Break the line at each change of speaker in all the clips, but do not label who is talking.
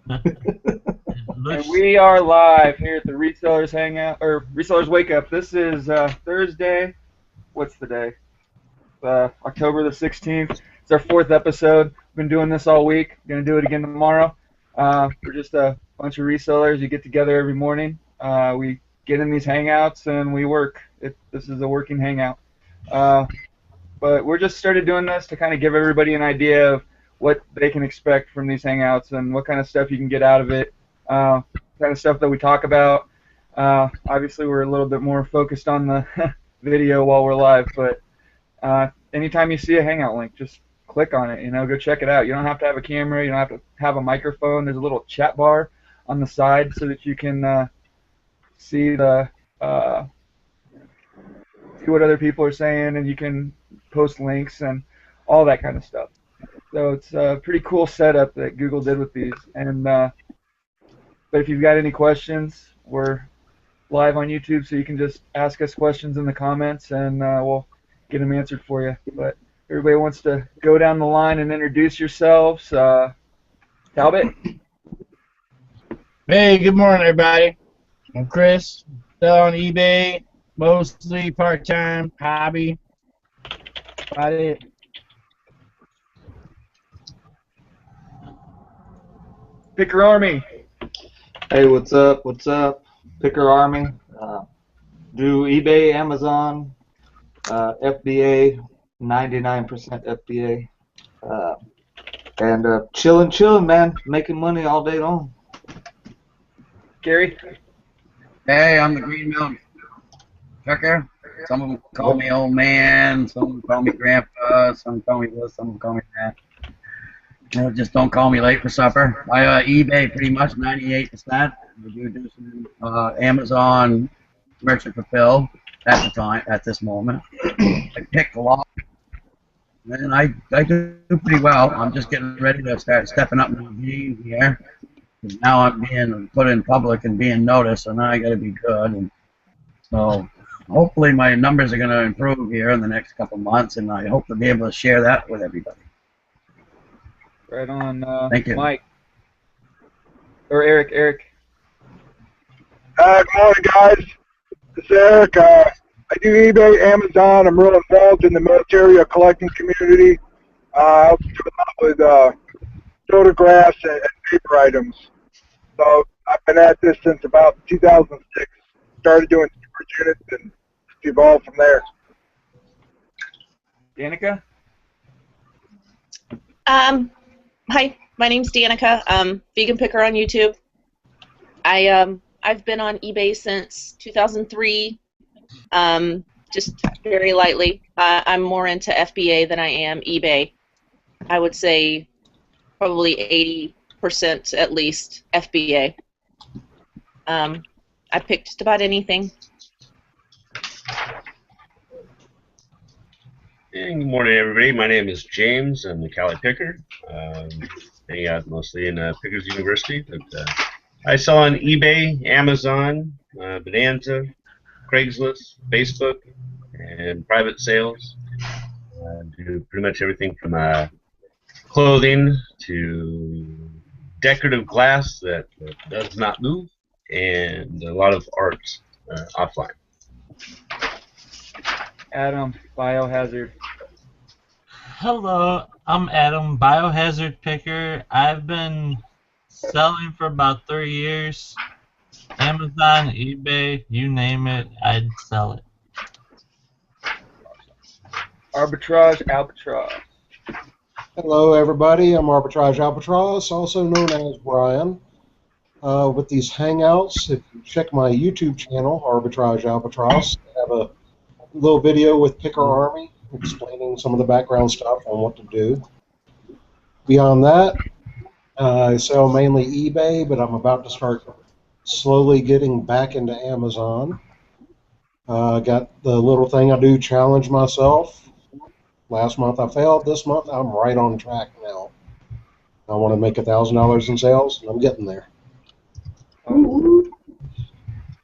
And we are live here at the Resellers Hangout, or Resellers Wake Up. This is Thursday. What's the day? October the 16th. It's our fourth episode. We've been doing this all week. Going to do it again tomorrow. We're just a bunch of resellers. You get together every morning. We get in these hangouts and we work. This is a working hangout. But we're just started doing this to kind of give everybody an idea of what they can expect from these hangouts and what kind of stuff you can get out of it, kind of stuff that we talk about. Obviously, we're a little bit more focused on the video while we're live, but anytime you see a hangout link, just click on it. Go check it out. You don't have to have a camera. You don't have to have a microphone. There's a little chat bar on the side so that you can see the see what other people are saying, and you can post links and all that kind of stuff. So it's a pretty cool setup that Google did with these. And but if you've got any questions, we're live on YouTube, so you can just ask us questions in the comments, and we'll get them answered for you. But everybody wants to go down the line and introduce yourselves. Talbot?
Hey, good morning, everybody. I'm Chris. Still on eBay, mostly part-time, hobby. About it.
Picker Army.
Hey, what's up? What's up? Picker Army. Do eBay, Amazon, FBA, 99% FBA. And chilling, man. Making money all day long.
Gary?
Hey, I'm the Green Mountain Trucker. Some of them call me old man, some of them call me grandpa, some call me this, some call me that. Just don't call me late for supper. I eBay pretty much 98%. I do some Amazon merchant fulfill at this moment. I pick a lot, and I do pretty well. I'm just getting ready to start stepping up my game here. Now I'm being put in public and being noticed, and now I got to be good. And so hopefully my numbers are going to improve here in the next couple months, and I hope to be able to share that with everybody.
Right on.
Thank you.
Mike. Or Eric.
Good morning, guys. This is Eric. I do eBay, Amazon. I'm real involved in the military collecting community. I also do a lot with photographs and paper items. So I've been at this since about 2006. Started doing storage units and evolved from there.
Danica?
Hi, my name's Danica. Vegan Picker on YouTube. I've been on eBay since 2003, just very lightly. I'm more into FBA than I am eBay. I would say probably 80% at least FBA. I picked just about anything.
And good morning, everybody. My name is James. I'm the Cali Picker. Hang out mostly in Pickers University. But I sell on eBay, Amazon, Bonanza, Craigslist, Facebook, and private sales. Do pretty much everything from clothing to decorative glass that does not move, and a lot of art offline.
Adam, Biohazard.
Hello, I'm Adam, Biohazard Picker. I've been selling for about 3 years. Amazon, eBay, you name it, I'd sell it.
Arbitrage Albatross.
Hello, everybody. I'm Arbitrage Albatross, also known as Brian. With these hangouts, if you check my YouTube channel, Arbitrage Albatross, I have a little video with Picker Army explaining some of the background stuff on what to do. Beyond that, I sell mainly eBay, but I'm about to start slowly getting back into Amazon. Got the little thing I do, challenge myself. Last month I failed. This month I'm right on track now. I want to make $1,000 in sales, and I'm getting there.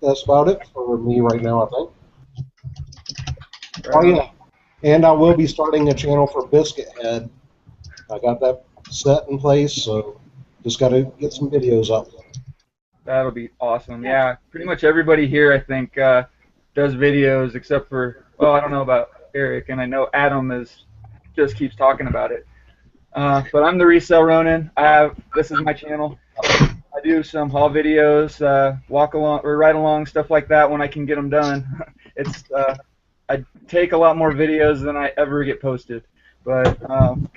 That's about it for me right now, I think. Oh, yeah. And I will be starting a channel for Biscuit Head. I got that set in place, so Just got to get some videos up.
That'll be awesome. Yeah, pretty much everybody here, I think, does videos except for, well, I don't know about Eric, and I know Adam just keeps talking about it. But I'm the Resale Ronin. This is my channel. I do some haul videos, walk along or ride along, stuff like that when I can get them done. I take a lot more videos than I ever get posted, but I'm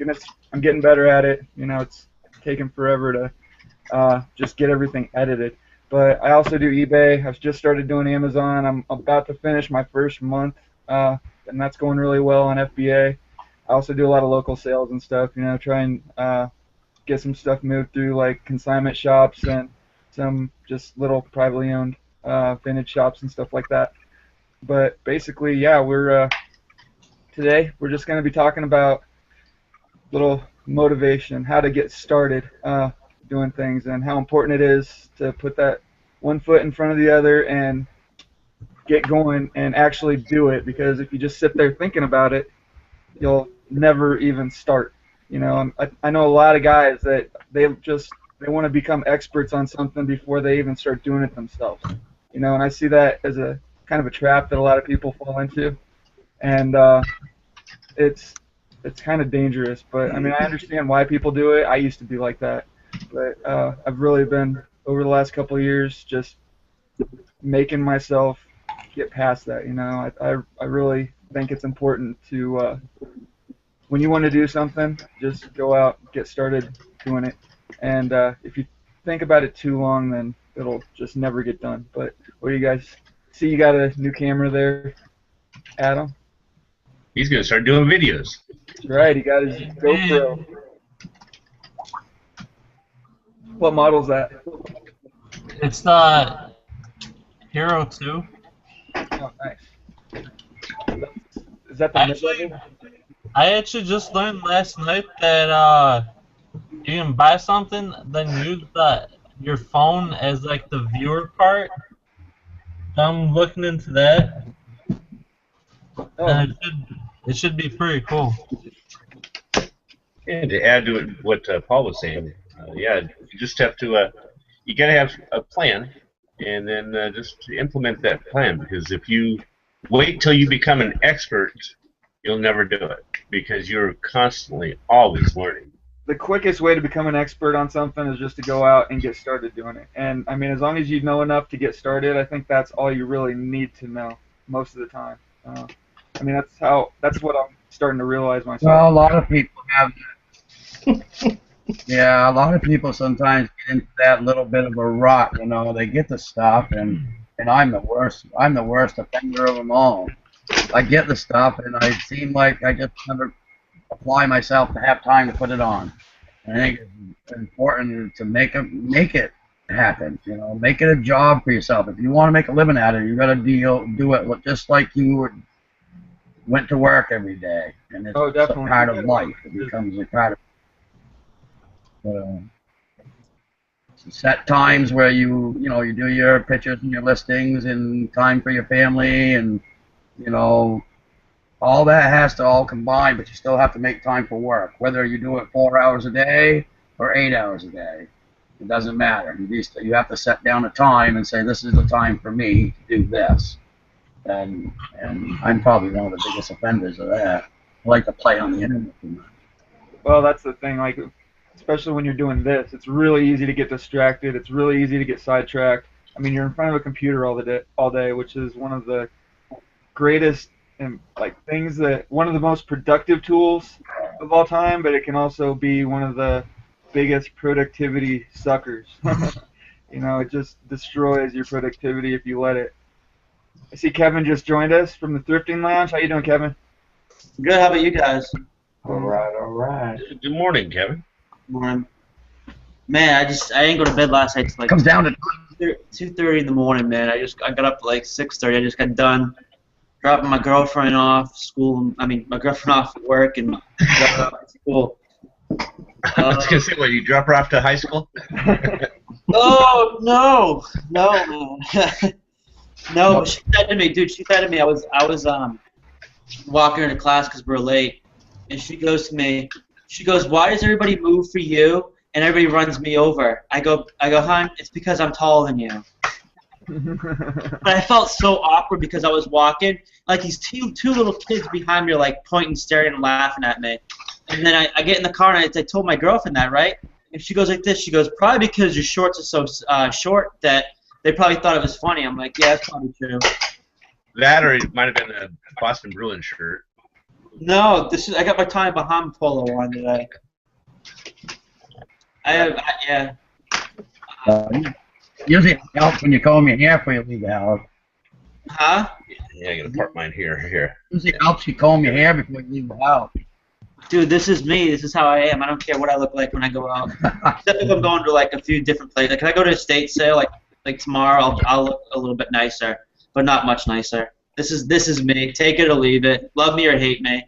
getting better at it. You know, it's taking forever to just get everything edited. But I also do eBay. I've just started doing Amazon. I'm about to finish my first month, and that's going really well on FBA. I also do a lot of local sales and stuff, you know, try and get some stuff moved through like consignment shops and some just little privately owned vintage shops and stuff like that. But basically, yeah, today we're just going to be talking about little motivation, how to get started doing things, and how important it is to put that one foot in front of the other and get going and actually do it, because if you just sit there thinking about it, you'll never even start. You know, I know a lot of guys that they want to become experts on something before they even start doing it themselves. You know, and I see that as a kind of a trap that a lot of people fall into, and it's kind of dangerous. But I mean, I understand why people do it. I used to be like that, but I've really been over the last couple of years just making myself get past that. You know, I really think it's important to when you want to do something, just go out, get started doing it, and if you think about it too long, then it'll just never get done. But what do you guys see? You got a new camera there, Adam?
He's going to start doing videos.
That's right, he got his GoPro. What model's that?
It's the Hero 2.
Oh, nice. Is that the mid-level?
I actually just learned last night that you can buy something, then use your phone as like the viewer part. I'm looking into that.
Oh.
And it should be pretty cool.
And to add to it, what Paul was saying, yeah, you just have to, you got to have a plan, and then just implement that plan. Because if you wait till you become an expert, you'll never do it, because you're constantly always learning.
The quickest way to become an expert on something is just to go out and get started doing it. And I mean, as long as you know enough to get started, I think that's all you really need to know most of the time. I mean, that's what I'm starting to realize myself.
Well, a lot of people have that. Yeah, a lot of people sometimes get into that little bit of a rut. You know, they get the stuff, and I'm the worst. I'm the worst offender of them all. I get the stuff, and I seem like I just never apply myself to have time to put it on. I think it's important to make it happen. You know, make it a job for yourself. If you want to make a living at it, you got to do it just like you went to work every day, and it's a part of life. It becomes a part of. Set times where you do your pictures and your listings, and time for your family, and all that has to all combine, but you still have to make time for work. Whether you do it 4 hours a day or 8 hours a day, it doesn't matter. You have to set down a time and say, this is the time for me to do this. And I'm probably one of the biggest offenders of that. I like to play on the internet too much.
Well, that's the thing. Like, especially when you're doing this, it's really easy to get distracted. It's really easy to get sidetracked. I mean, you're in front of a computer all day, which is one of the greatest and one of the most productive tools of all time, but it can also be one of the biggest productivity suckers. You know, it just destroys your productivity if you let it. I see Kevin just joined us from the Thrifting Lounge. How you doing, Kevin?
Good. How about you guys?
All right.
Good morning, Kevin.
Morning. Man, I didn't go to bed last night till like
comes down to
2:30 in the morning. Man, I got up at like 6:30. I just got done dropping my girlfriend off my girlfriend off at work and got her off at school.
I was gonna say, what, you drop her off to high school?
Oh no, no. She said to me, dude. She said to me, I was walking her to class because we're late, and she goes to me. She goes, "Why does everybody move for you and everybody runs me over. I go, hon, it's because I'm taller than you. But I felt so awkward because I was walking, like these two little kids behind me are like pointing, staring, and laughing at me. And then I get in the car and I told my girlfriend that, right? And she goes like this. She goes, probably because your shorts are so short that they probably thought it was funny. I'm like, yeah, that's probably true.
That or it might have been a Boston Bruin shirt.
No, I got my Tommy Bahama polo on today. Yeah.
Usually it helps when you comb your hair before you leave the house.
Huh?
Yeah, I gotta part mine here.
Usually it helps you comb your hair before you leave the house.
Dude, this is me. This is how I am. I don't care what I look like when I go out. Except if I'm going to like a few different places. Like if I go to a state sale, like tomorrow, I'll look a little bit nicer, but not much nicer. This is me. Take it or leave it. Love me or hate me.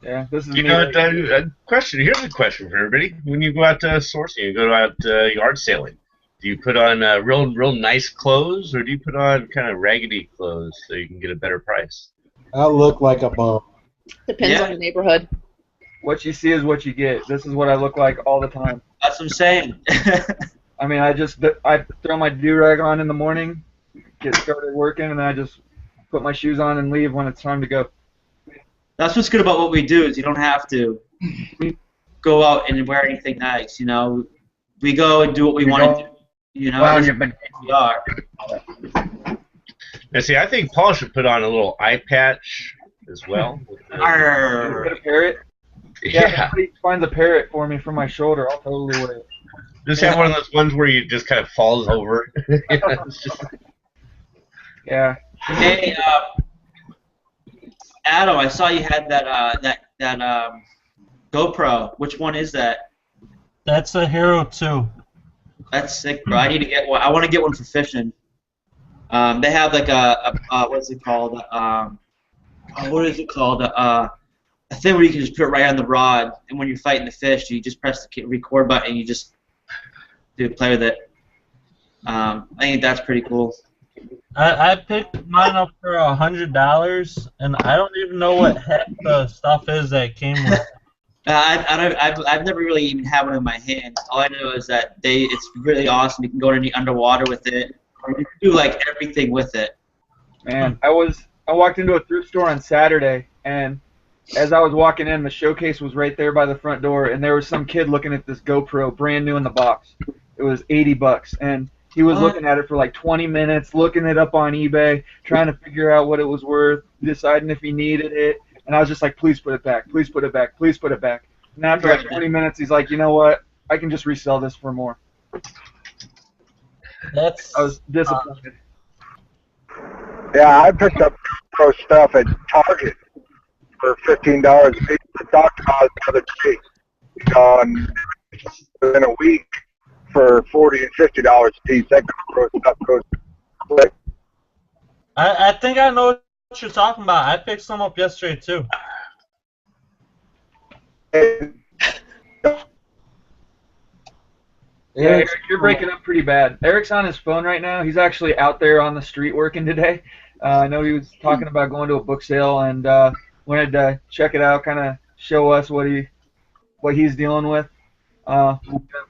Yeah, this is
You
me.
know, a question. Here's a question for everybody. When you go out sourcing, you go out yard sailing. Do you put on real nice clothes, or do you put on kind of raggedy clothes so you can get a better price?
I look like a bum.
Depends on the neighborhood.
What you see is what you get. This is what I look like all the time.
That's what I'm saying.
I mean, I throw my do-rag on in the morning, get started working, and then I just put my shoes on and leave when it's time to go.
That's what's good about what we do is you don't have to go out and wear anything nice. You know, we go and do what we want to do. You know, we are.
Now, see, I think Paul should put on a little eye patch as well.
Put a parrot. Yeah, if somebody finds a parrot for me for my shoulder, I'll totally wear it.
Just have one of those ones where you just kind of falls over.
Yeah.
Hey, Adam, I saw you had that GoPro. Which one is that?
That's a Hero 2.
That's sick, bro. I need to get one. I want to get one for fishing. They have like what's it called? What is it called? A thing where you can just put it right on the rod, and when you're fighting the fish, you just press the record button and you just play with it. I think that's pretty cool.
I picked mine up for $100, and I don't even know what heck the stuff is that came with it.
I've never really even had one in my hand. All I know is that it's really awesome. You can go underwater with it. Or you can do like everything with it.
Man, I walked into a thrift store on Saturday, and as I was walking in, the showcase was right there by the front door, and there was some kid looking at this GoPro, brand new in the box. It was $80, and he was looking at it for like 20 minutes, looking it up on eBay, trying to figure out what it was worth, deciding if he needed it. And I was just like, please put it back, please put it back, please put it back. And after like 20 minutes, he's like, you know what? I can just resell this for more. I was disappointed.
Yeah, I picked up pro stuff at Target for $15 a piece. I talked about it the other day. Within a week for $40 and $50 a piece. That pro stuff goes quick.
I think I know what you're talking about. I picked some up yesterday too.
Yeah, Eric, you're breaking up pretty bad. Eric's on his phone right now. He's actually out there on the street working today. I know he was talking about going to a book sale and wanted to check it out, kind of show us what he's dealing with.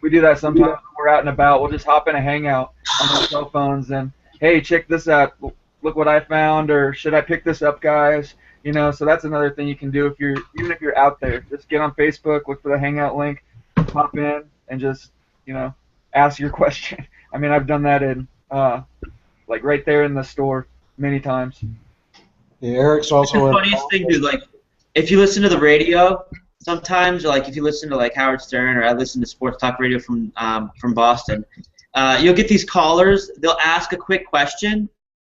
We do that sometimes when we're out and about. We'll just hop in a hangout on our cell phones and, hey, check this out. Look what I found, or should I pick this up, guys? You know, so that's another thing you can do even if you're out there. Just get on Facebook, look for the hangout link, hop in, and just ask your question. I mean, I've done that in like right there in the store many times.
Yeah, Eric's also
the funniest thing, dude. Like, if you listen to the radio, sometimes, or like if you listen to like Howard Stern, or I listen to sports talk radio from Boston, you'll get these callers. They'll ask a quick question,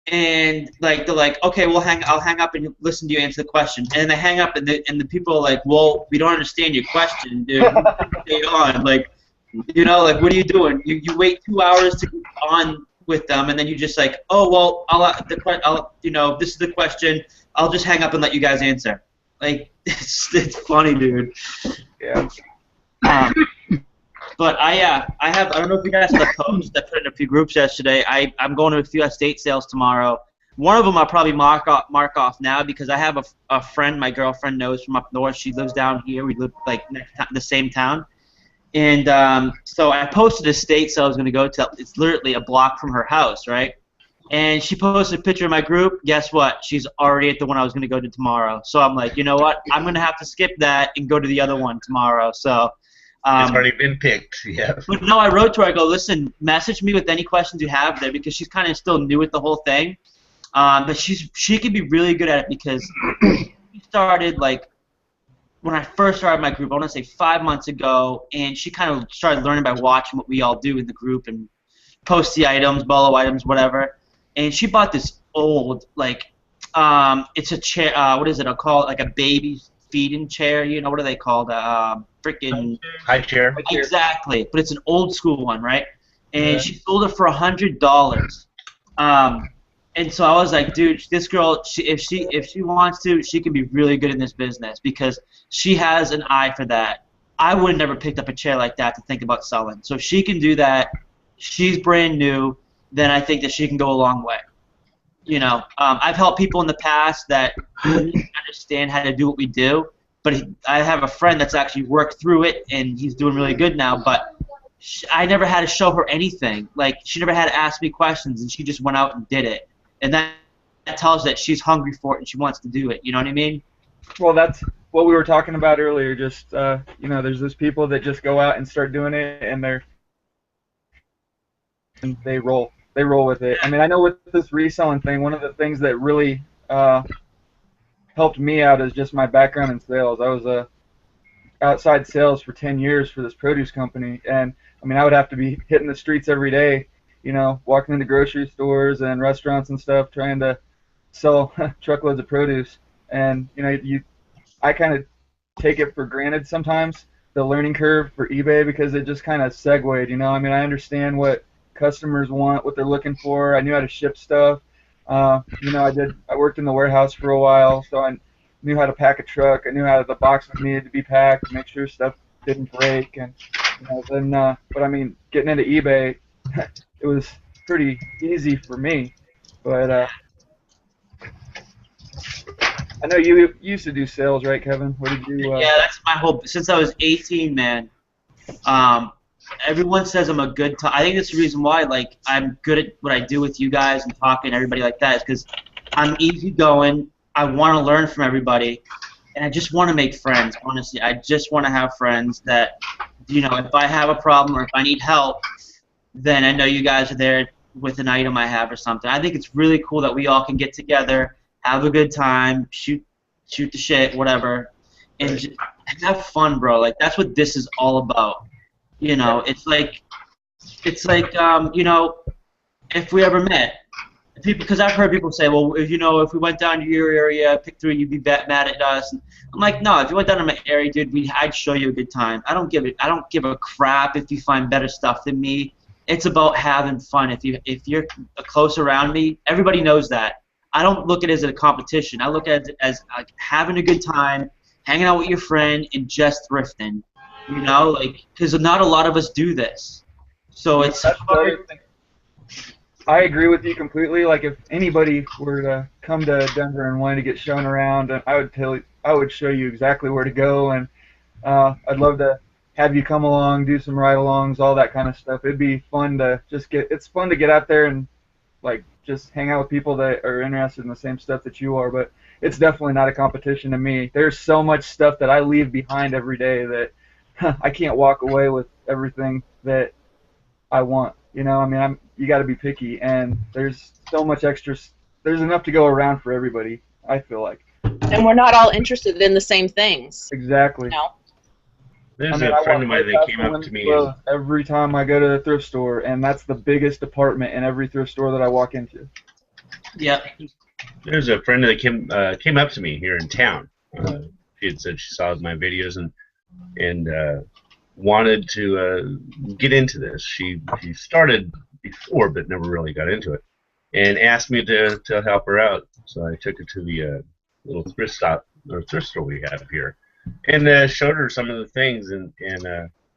and like they're like, okay, I'll hang up and listen to you answer the question. And then they hang up, and the people are like, well, we don't understand your question, dude. Stay on, like. Like, what are you doing? You wait 2 hours to get on with them, and then you just like, oh well, this is the question. I'll just hang up and let you guys answer. Like, it's funny, dude.
Yeah.
But I don't know if you guys saw the post I put in a few groups yesterday. I'm going to a few estate sales tomorrow. One of them I'll probably mark off now because I have a friend my girlfriend knows from up north. She lives down here. We live like the same town. And so I posted a state so I was going to go to. It's literally a block from her house, right? And she posted a picture in my group. Guess what? She's already at the one I was going to go to tomorrow. So I'm like, you know what? I'm going to have to skip that and go to the other one tomorrow. So
It's already been picked. Yeah.
but no, I wrote to her. I go, listen, message me with any questions you have there because she's kind of still new at the whole thing. But she could be really good at it because she started like when I first started my group. I want to say 5 months ago, and she kind of started learning by watching what we all do in the group and post the items, bolo items, whatever. And she bought this old it's a chair. What is it? I'll call it like a baby feeding chair. You know what are they called? Freaking
High chair.
Exactly, but it's an old school one, right? And she sold it for $100. And so I was like, dude, this girl, if she wants to, she can be really good in this business because she has an eye for that. I would have never picked up a chair like that to think about selling. So if she can do that, she's brand new, then I think that she can go a long way. You know, I've helped people in the past that didn't understand how to do what we do, but I have a friend that's actually worked through it, and he's doing really good now, but I never had to show her anything. Like, she never had to ask me questions, and she just went out and did it. And that tells that she's hungry for it and she wants to do it. You know what I mean?
Well, that's what we were talking about earlier. Just you know, there's those people that just go out and start doing it, and they roll with it. I mean, I know with this reselling thing, one of the things that really helped me out is just my background in sales. I was outside sales for 10 years for this produce company, and I mean, I would have to be hitting the streets every day, you know, walking into grocery stores and restaurants and stuff, trying to sell truckloads of produce. And you know, I kind of take it for granted sometimes, the learning curve for eBay, because it just kind of segued. You know, I mean, I understand what customers want, what they're looking for. I knew how to ship stuff. You know, I worked in the warehouse for a while, so I knew how to pack a truck. I knew how the box needed to be packed, make sure stuff didn't break, and you know, then. But I mean, getting into eBay, it was pretty easy for me. But I know you used to do sales, right, Kevin? What did you?
Yeah, that's my whole. Since I was 18, man. Everyone says I'm a good. I think that's the reason why, like, I'm good at what I do with you guys and talking to everybody like that is because I'm easygoing. I want to learn from everybody, and I just want to make friends. Honestly, I just want to have friends that, you know, if I have a problem or if I need help, then I know you guys are there with an item I have or something. I think it's really cool that we all can get together, have a good time, shoot the shit, whatever, and just have fun, bro. Like, that's what this is all about. You know, it's like you know, if we ever met, because I've heard people say, well, if we went down to your area, pick through, you'd be mad at us. And I'm like, no, if you went down to my area, dude, I'd show you a good time. I don't give a crap if you find better stuff than me. It's about having fun. If you're close around me, everybody knows that. I don't look at it as a competition. I look at it as like having a good time, hanging out with your friend, and just thrifting. You know, like, because not a lot of us do this. So it's hard.
I agree with you completely. Like, if anybody were to come to Denver and wanted to get shown around, I would show you exactly where to go, and I'd love to have you come along, do some ride-alongs, all that kind of stuff. It'd be fun to it's fun to get out there and, like, just hang out with people that are interested in the same stuff that you are, but it's definitely not a competition to me. There's so much stuff that I leave behind every day that I can't walk away with everything that I want. You know, I mean, you got to be picky, and there's so much extra. There's enough to go around for everybody, I feel like.
And we're not all interested in the same things.
Exactly.
You know?
There's a friend of mine that came up to me.
Every time I go to the thrift store, and that's the biggest department in every thrift store that I walk into.
Yeah.
There's a friend that came up to me here in town. She had said she saw my videos and wanted to get into this. She started before, but never really got into it, and asked me to help her out. So I took her to the little thrift store we have here, and showed her some of the things. And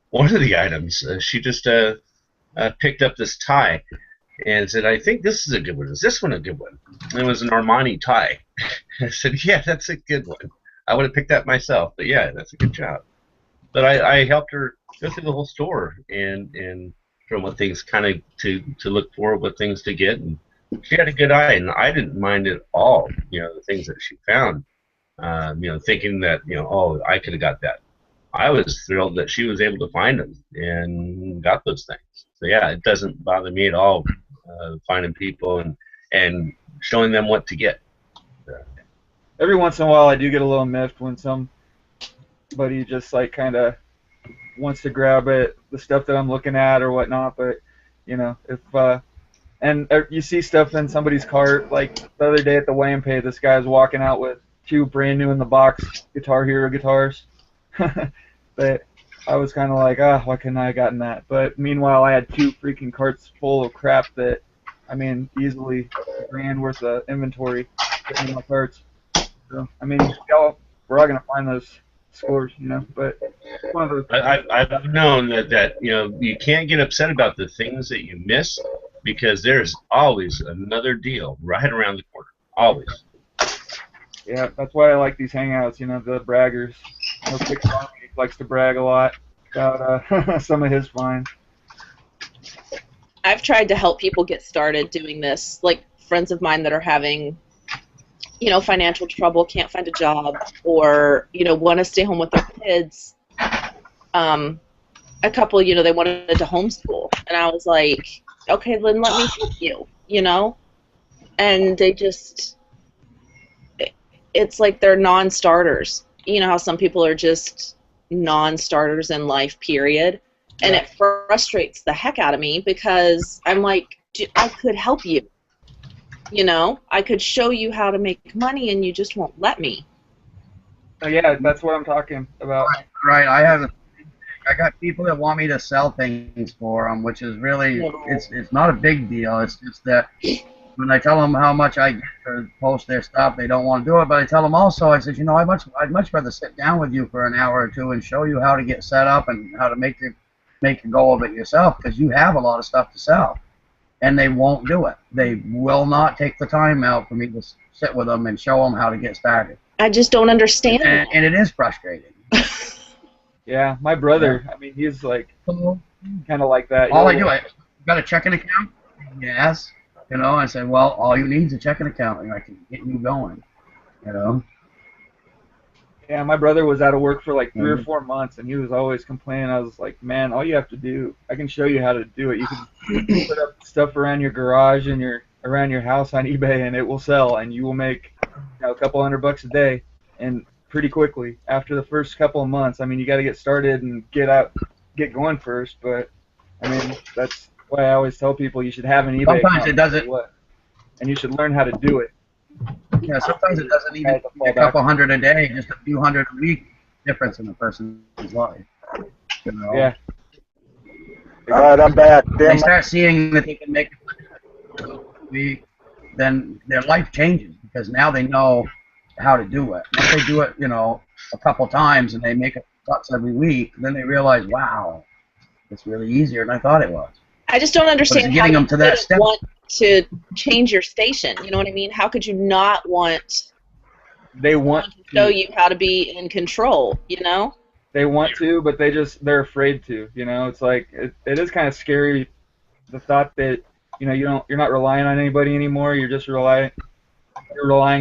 one of the items, she just picked up this tie and said, "I think this is a good one. Is this one a good one?" And it was an Armani tie. I said, "Yeah, that's a good one. I would have picked that myself, but yeah, that's a good job." But I helped her go through the whole store and from what things kind of to look for, what things to get. And she had a good eye, and I didn't mind at all. The things that she found. Thinking that oh, I could have got that. I was thrilled that she was able to find them and got those things. So yeah, it doesn't bother me at all finding people and showing them what to get.
Every once in a while, I do get a little miffed when somebody just like kind of wants to grab the stuff that I'm looking at or whatnot. But if and you see stuff in somebody's cart, like the other day at the weigh and pay, this guy was walking out with 2 brand new in the box Guitar Hero guitars. But I was kind of like, why couldn't I have gotten that? But meanwhile, I had 2 freaking carts full of crap that, I mean, easily $1,000 worth of inventory sitting in my carts. So, I mean, we're all gonna find those scores, But it's one of those.
I've known that you can't get upset about the things that you miss because there's always another deal right around the corner. Always.
Yeah, that's why I like these hangouts. The braggers. Big Ron likes to brag a lot about some of his finds.
I've tried to help people get started doing this, like friends of mine that are having, financial trouble, can't find a job, or, want to stay home with their kids. A couple, they wanted to homeschool, and I was like, okay, then let me help you, and they just, it's like they're non-starters. You know how some people are just non-starters in life, period. And it frustrates the heck out of me because I'm like, I could help you. I could show you how to make money and you just won't let me.
Yeah, that's what I'm talking about.
Right. I got people that want me to sell things for them, which is really, it's not a big deal. It's just that when I tell them how much I get to post their stuff, they don't want to do it. But I tell them also, I said, I'd much rather sit down with you for an hour or 2 and show you how to get set up and how to make a go of it yourself, because you have a lot of stuff to sell. And they won't do it. They will not take the time out for me to sit with them and show them how to get started.
I just don't understand.
And it is frustrating.
Yeah, my brother, I mean, he's like kind of like that.
All I do, I got a checking account? Yes. I said, well, all you need is a checking account, and I can get you going.
Yeah, my brother was out of work for like 3 or 4 months, and he was always complaining. I was like, man, all you have to do, I can show you how to do it. You can put up stuff around your garage and around your house on eBay, and it will sell, and you will make a couple $100 a day, and pretty quickly after the first couple of months. I mean, you got to get started and get going first, but I mean, that's why I always tell people you should have an eBay
Sometimes it doesn't.
And you should learn how to do it.
Yeah, sometimes it doesn't even be a couple hundred a day, just a few hundred a week difference in a person's life.
Yeah.
All right, I'm back.
They start seeing that they can make it a week, then their life changes because now they know how to do it. If they do it, a couple times and they make it bucks every week, then they realize, wow, it's really easier than I thought it was.
I just don't understand how
them
you
to that step.
Want to change your station. You know what I mean? How could you not want?
They want
to show you how to be in control.
They want to, but they're afraid to. It's like it is kind of scary, the thought that you're not relying on anybody anymore. You're just relying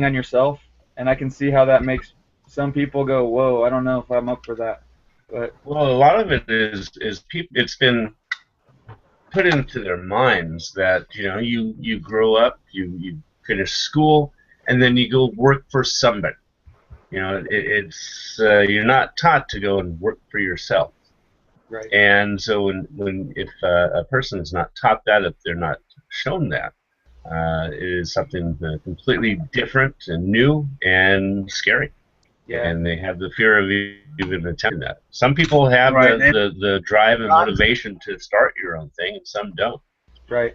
on yourself, and I can see how that makes some people go, whoa, I don't know if I'm up for that. But
well, a lot of it is people. It's been put into their minds that you grow up, you finish school, and then you go work for somebody. It's you're not taught to go and work for yourself.
Right.
And so if a person is not taught that, if they're not shown that, it is something completely different and new and scary. Yeah. And they have the fear of even attempting that. Some people have the drive and motivation to start your own thing, and some don't.
Right.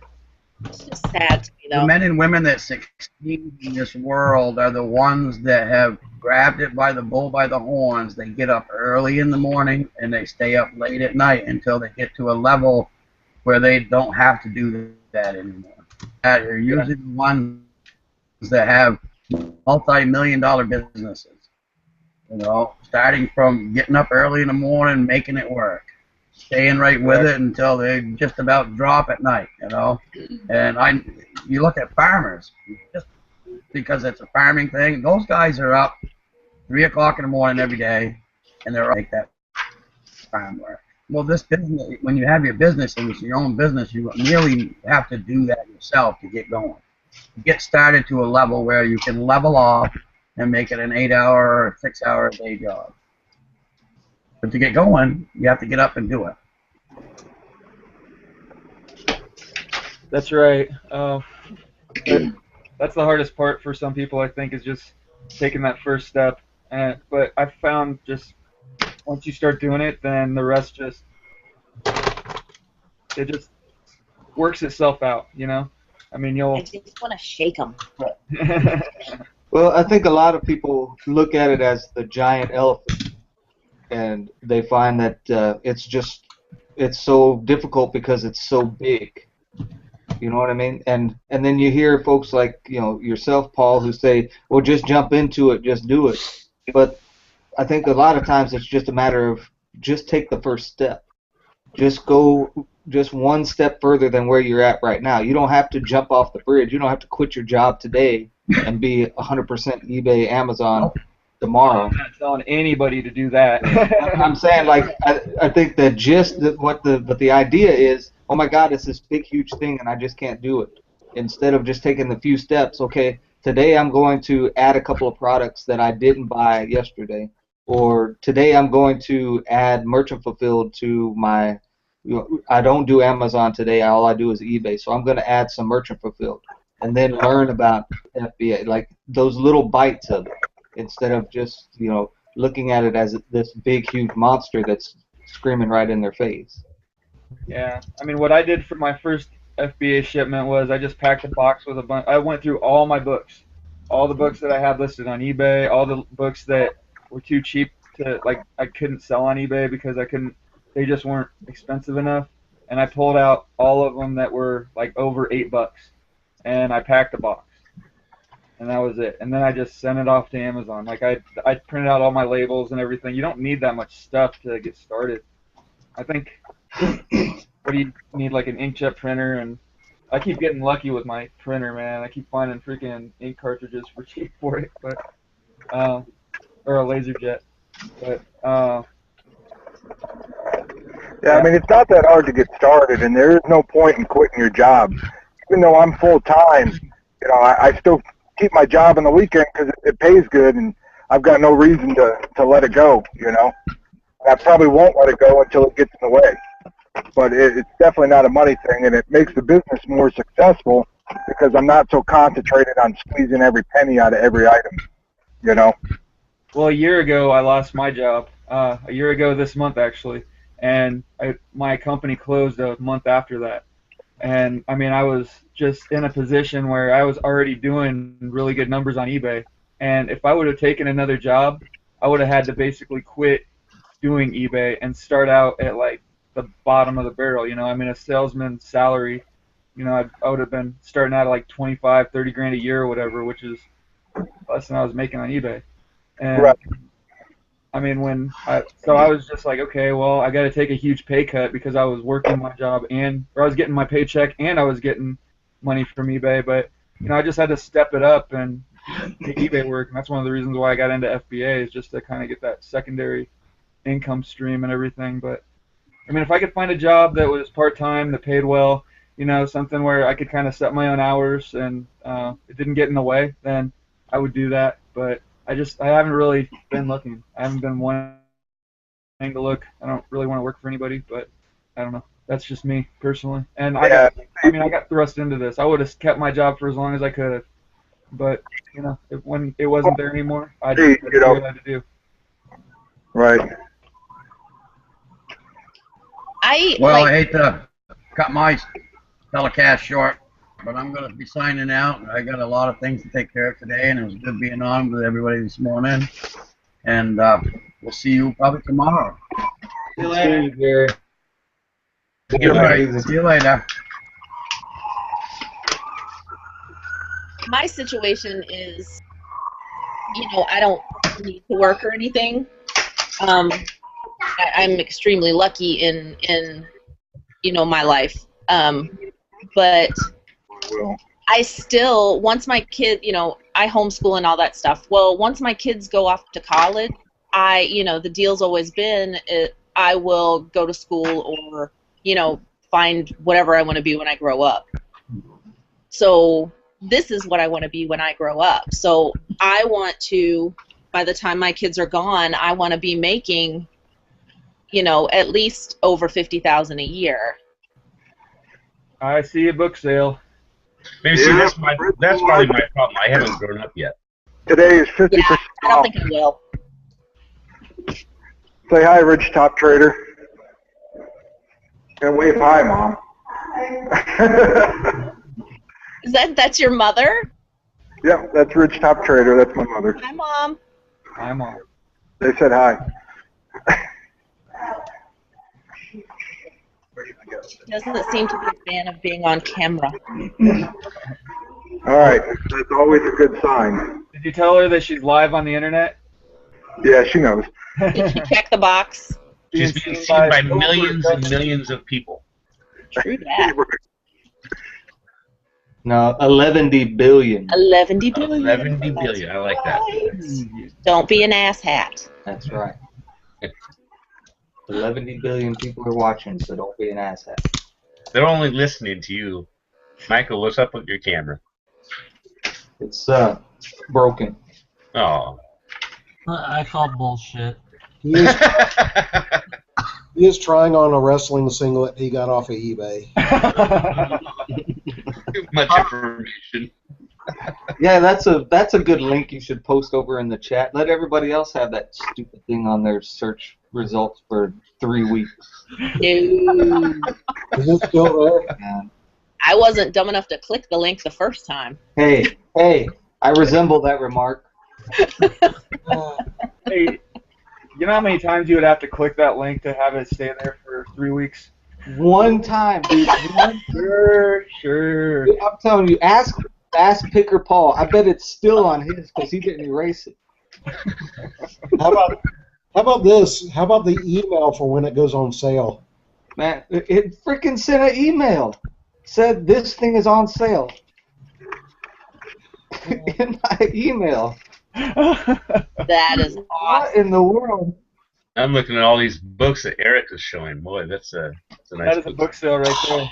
It's just sad to me, though.
The men and women that succeed in this world are the ones that have grabbed it by the bull by the horns. They get up early in the morning and they stay up late at night until they get to a level where they don't have to do that anymore. That are usually the ones that have multi-million-dollar businesses. Starting from getting up early in the morning, making it work. staying right with it until they just about drop at night, you know. And you look at farmers, just because it's a farming thing, those guys are up 3 o'clock in the morning every day, and they're like that farm work. Well, this business, when you have your business and it's your own business, you really have to do that yourself to get going. Get started to a level where you can level off and make it an 8-hour or 6-hour day job. But to get going, you have to get up and do it.
That's right. That's the hardest part for some people, I think, is just taking that first step. But I've found just once you start doing it, then the rest just works itself out, you know? I mean,
I just want to shake them.
Well, I think a lot of people look at it as the giant elephant, and they find that it's so difficult because it's so big. You know what I mean? And then you hear folks like, you know, yourself, Paul, who say, well, just jump into it, just do it. But I think a lot of times it's just a matter of just take the first step. Just go just one step further than where you're at right now. You don't have to jump off the bridge. You don't have to quit your job today and be 100% eBay, Amazon tomorrow.
I'm not telling anybody to do that.
I'm saying, like, I think that just what the idea is, oh my God, it's this big, huge thing, and I just can't do it. Instead of just taking the few steps, okay, today I'm going to add a couple of products that I didn't buy yesterday, or today I'm going to add merchant fulfilled to my, you know, I don't do Amazon today, all I do is eBay, so I'm going to add some merchant fulfilled, and then learn about FBA, like those little bites of it, instead of just, you know, looking at it as this big, huge monster that's screaming right in their face.
Yeah, I mean, what I did for my first FBA shipment was I just packed a box with a bunch. I went through all my books, all the books that I had listed on eBay, all the books that were too cheap to, like, I couldn't sell on eBay because they just weren't expensive enough. And I pulled out all of them that were like over $8, and I packed a box, and that was it. And then I just sent it off to Amazon. Like I printed out all my labels and everything. You don't need that much stuff to get started. I think. What do you need, like an inkjet printer? And I keep getting lucky with my printer, man. I keep finding freaking ink cartridges for cheap for it, but or a laser jet. But
yeah, I mean, it's not that hard to get started, and there is no point in quitting your job. Even though I'm full time, you know, I still keep my job on the weekend because it pays good, and I've got no reason to let it go. You know, I probably won't let it go until it gets in the way. But it's definitely not a money thing, and it makes the business more successful because I'm not so concentrated on squeezing every penny out of every item, you know?
well, a year ago I lost my job. A year ago this month, actually, and my company closed a month after that. And I mean, I was just in a position where I was already doing really good numbers on eBay, and if I would have taken another job, I would have had to basically quit doing eBay and start out at like the bottom of the barrel, you know. I mean, a salesman's salary, you know, I would have been starting out at like 25, 30 grand a year or whatever, which is less than I was making on eBay. And
Right.
I mean, so I was just like, okay, well, I got to take a huge pay cut because I was working my job or I was getting my paycheck and I was getting money from eBay, but you know, I just had to step it up and make eBay work, and that's one of the reasons why I got into FBA, is just to kind of get that secondary income stream and everything. But I mean, if I could find a job that was part-time, that paid well, you know, something where I could kind of set my own hours and it didn't get in the way, then I would do that. But I haven't really been looking. I haven't been wanting to look. I don't really want to work for anybody, but I don't know. That's just me personally. And I got thrust into this. I would have kept my job for as long as I could have, but you know, when it wasn't there anymore, I just did what I had to do.
Right.
I hate to cut my telecast short, but I'm going to be signing out. I got a lot of things to take care of today, and it was good being on with everybody this morning. And we'll see you probably tomorrow.
See you later.
Gary.
All right. See you later.
My situation is, you know, I don't need to work or anything. I'm extremely lucky in my life. But I still, once my kid, I homeschool and all that stuff. Well, once my kids go off to college, the deal's always been I will go to school or, find whatever I want to be when I grow up. So this is what I want to be when I grow up. So I want to, by the time my kids are gone, I want to be making, at least over $50,000 a year.
I see a book sale.
Maybe see that's probably my problem. I haven't grown up yet.
Today is 50%
Yeah, I don't
off.
think I will.
Say hi, Rich Top Trader. And wave hi, Mom.
That's your mother?
Yeah, that's Rich Top Trader. That's my mother.
Hi, Mom.
Hi, Mom.
They said hi.
She doesn't seem to be a fan of being on camera.
All right, that's always a good sign.
Did you tell her that she's live on the internet?
Yeah, she knows.
Did she check the box?
She's being seen by millions and millions of people.
True that.
No, 11 billion.
11 billion.
11 billion. I like that.
Don't be an asshat.
That's right. 11 billion people are watching, so don't be an asshat.
They're only listening to you. Michael, what's up with your camera?
It's broken.
Oh.
I call bullshit.
He is trying on a wrestling singlet he got off of eBay.
Too much information.
Yeah, that's a good link you should post over in the chat. Let everybody else have that stupid thing on their search results for 3 weeks.
No.
Is it still there?
Yeah.
I wasn't dumb enough to click the link the first time.
Hey, I resemble that remark.
Hey, you know how many times you would have to click that link to have it stay there for 3 weeks?
One time, dude.
Sure.
Dude, I'm telling you, ask Picker Paul. I bet it's still on his because he didn't erase it.
How about this? How about the email for when it goes on sale?
Man, it freaking sent an email. Said this thing is on sale. In my email.
That is
What
awesome.
in the world?
I'm looking at all these books that Eric is showing. Boy, that's a nice
That is a book sale right there.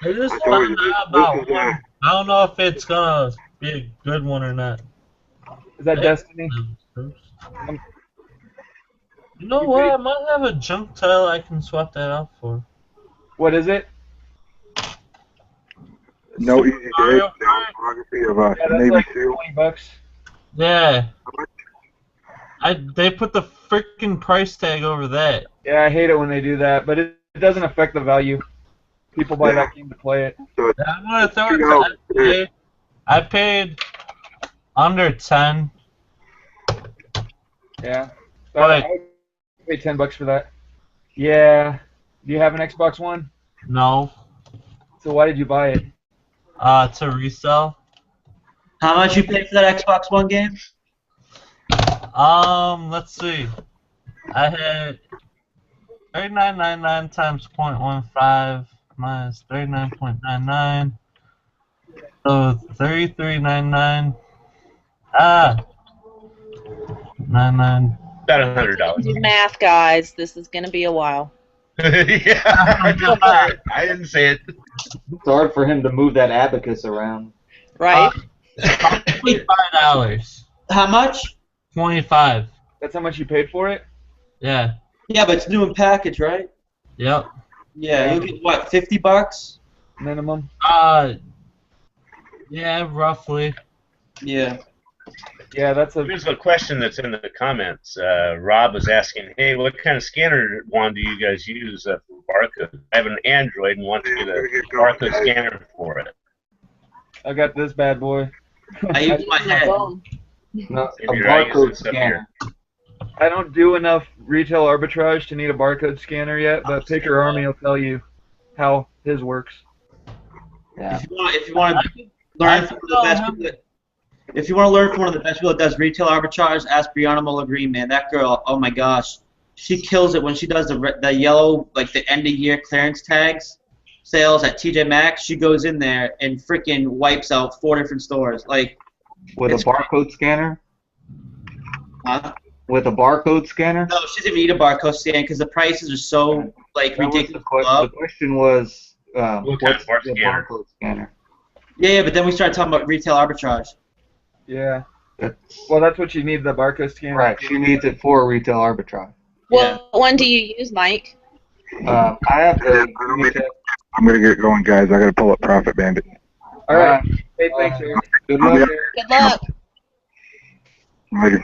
I just found out about one. I don't know if it's gonna be a good one or not.
Is that Destiny?
You know what? I might have a junk title I can swap that out for.
What is it?
No easy day.
Mario
Biography of
Yeah, that's
Navy
like
SEAL.
$20.
Yeah. They put the freaking price tag over that.
Yeah, I hate it when they do that, but it doesn't affect the value. People buy that game to play it.
So
I'm gonna throw it to I paid under 10.
Yeah.
But
I would pay $10 for that. Yeah. Do you have an Xbox One?
no.
So why did you buy it?
To resell.
How much you paid for that Xbox One game?
Let's see. I had $39.99 times 0.15 minus 39.99. So $33.99. 99.
About $100.
Do math, guys. This is going to be a while.
Yeah, I didn't say it.
It's hard for him to move that abacus around.
Right?
$25.
How much?
25.
That's how much you paid for it?
Yeah.
Yeah, but it's new in package, right?
Yep.
Yeah, you'll get what, $50?
Minimum?
Yeah, roughly.
Yeah.
Yeah, that's a...
Here's a question that's in the comments. Rob was asking, hey, what kind of scanner wand do you guys use for barcode? I have an Android and want to get a barcode scanner for it.
I got this bad boy.
I use my head.
No, a
Maybe I use
barcode
this up
scanner.
I don't do enough retail arbitrage to need a barcode scanner yet, but Picker Army will tell you how his works.
Yeah.
If you want to learn from the best people, If you want to learn from one of the best people that does retail arbitrage, ask Brianna Mulligreen, man. That girl, oh my gosh, she kills it when she does the yellow, like the end of year clearance tags sales at TJ Maxx. She goes in there and freaking wipes out 4 different stores. Like,
With a
it's
barcode scanner?
huh?
With a barcode scanner?
No, she doesn't need a barcode scan because the prices are so like
That was
ridiculous.
the question was,
What kind
what's
of bar
the
scanner?
barcode scanner?
Yeah, but then we started talking about retail arbitrage.
Yeah.
That's,
Well, that's what you need, the barcode scanner.
right, she needs it for retail arbitrage.
What one do you use, Mike?
I have the
I'm gonna get going, guys. I gotta pull up Profit Bandit.
All right. Hey, thanks,
Uh,
Eric.
good luck.
Good luck.
Later.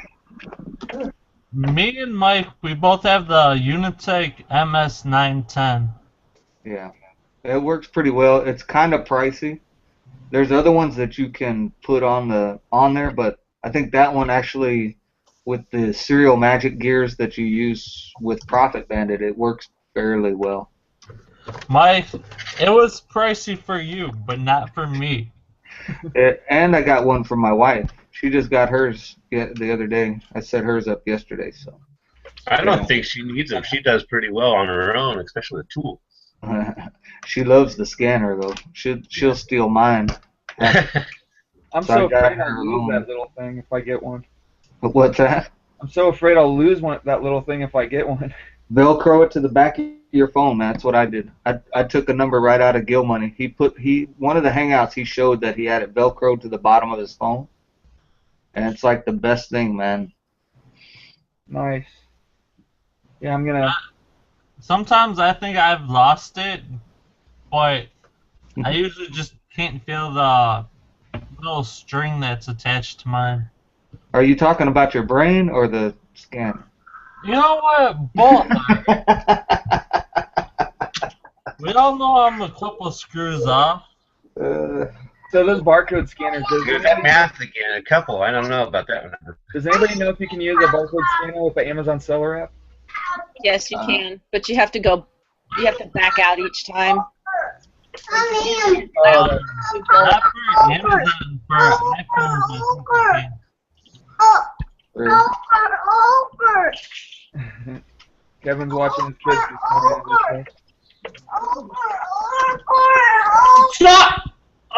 Me and Mike, we both have the Unitech MS910.
Yeah, it works pretty well. It's kind of pricey. There's other ones that you can put on there, but I think that one actually, with the serial magic gears that you use with Profit Bandit, it works fairly well.
Mike, it was pricey for you, but not for me.
And I got one from my wife. She just got hers the other day. I set hers up yesterday, so.
I don't think she needs them. She does pretty well on her own, especially the tools.
She loves the scanner though. She'll steal mine.
I'm
So I
so
got
afraid
her
I'll lose
own.
that little thing if I get one.
What's that?
I'm so afraid I'll lose that little thing if I get one.
Velcro it to the back of your phone. That's what I did. I took a number right out of Gil Money. One of the hangouts he showed that he had it Velcroed to the bottom of his phone, and it's like the best thing, man.
Nice. Yeah, I'm gonna.
Sometimes I think I've lost it, but I usually just can't feel the little string that's attached to mine.
Are you talking about your brain or the scanner?
You know what? Both. We all know I'm a couple screws off.
So those barcode scanners.
Here's that math again. A couple. I don't know about that one.
Does anybody know if you can use a barcode scanner with the Amazon Seller app?
Yes, you can, but you have to go. You have to back out each time.
Not for Amazon, for iPhones, I think you can.
Kevin's watching his kids this morning.
Stop!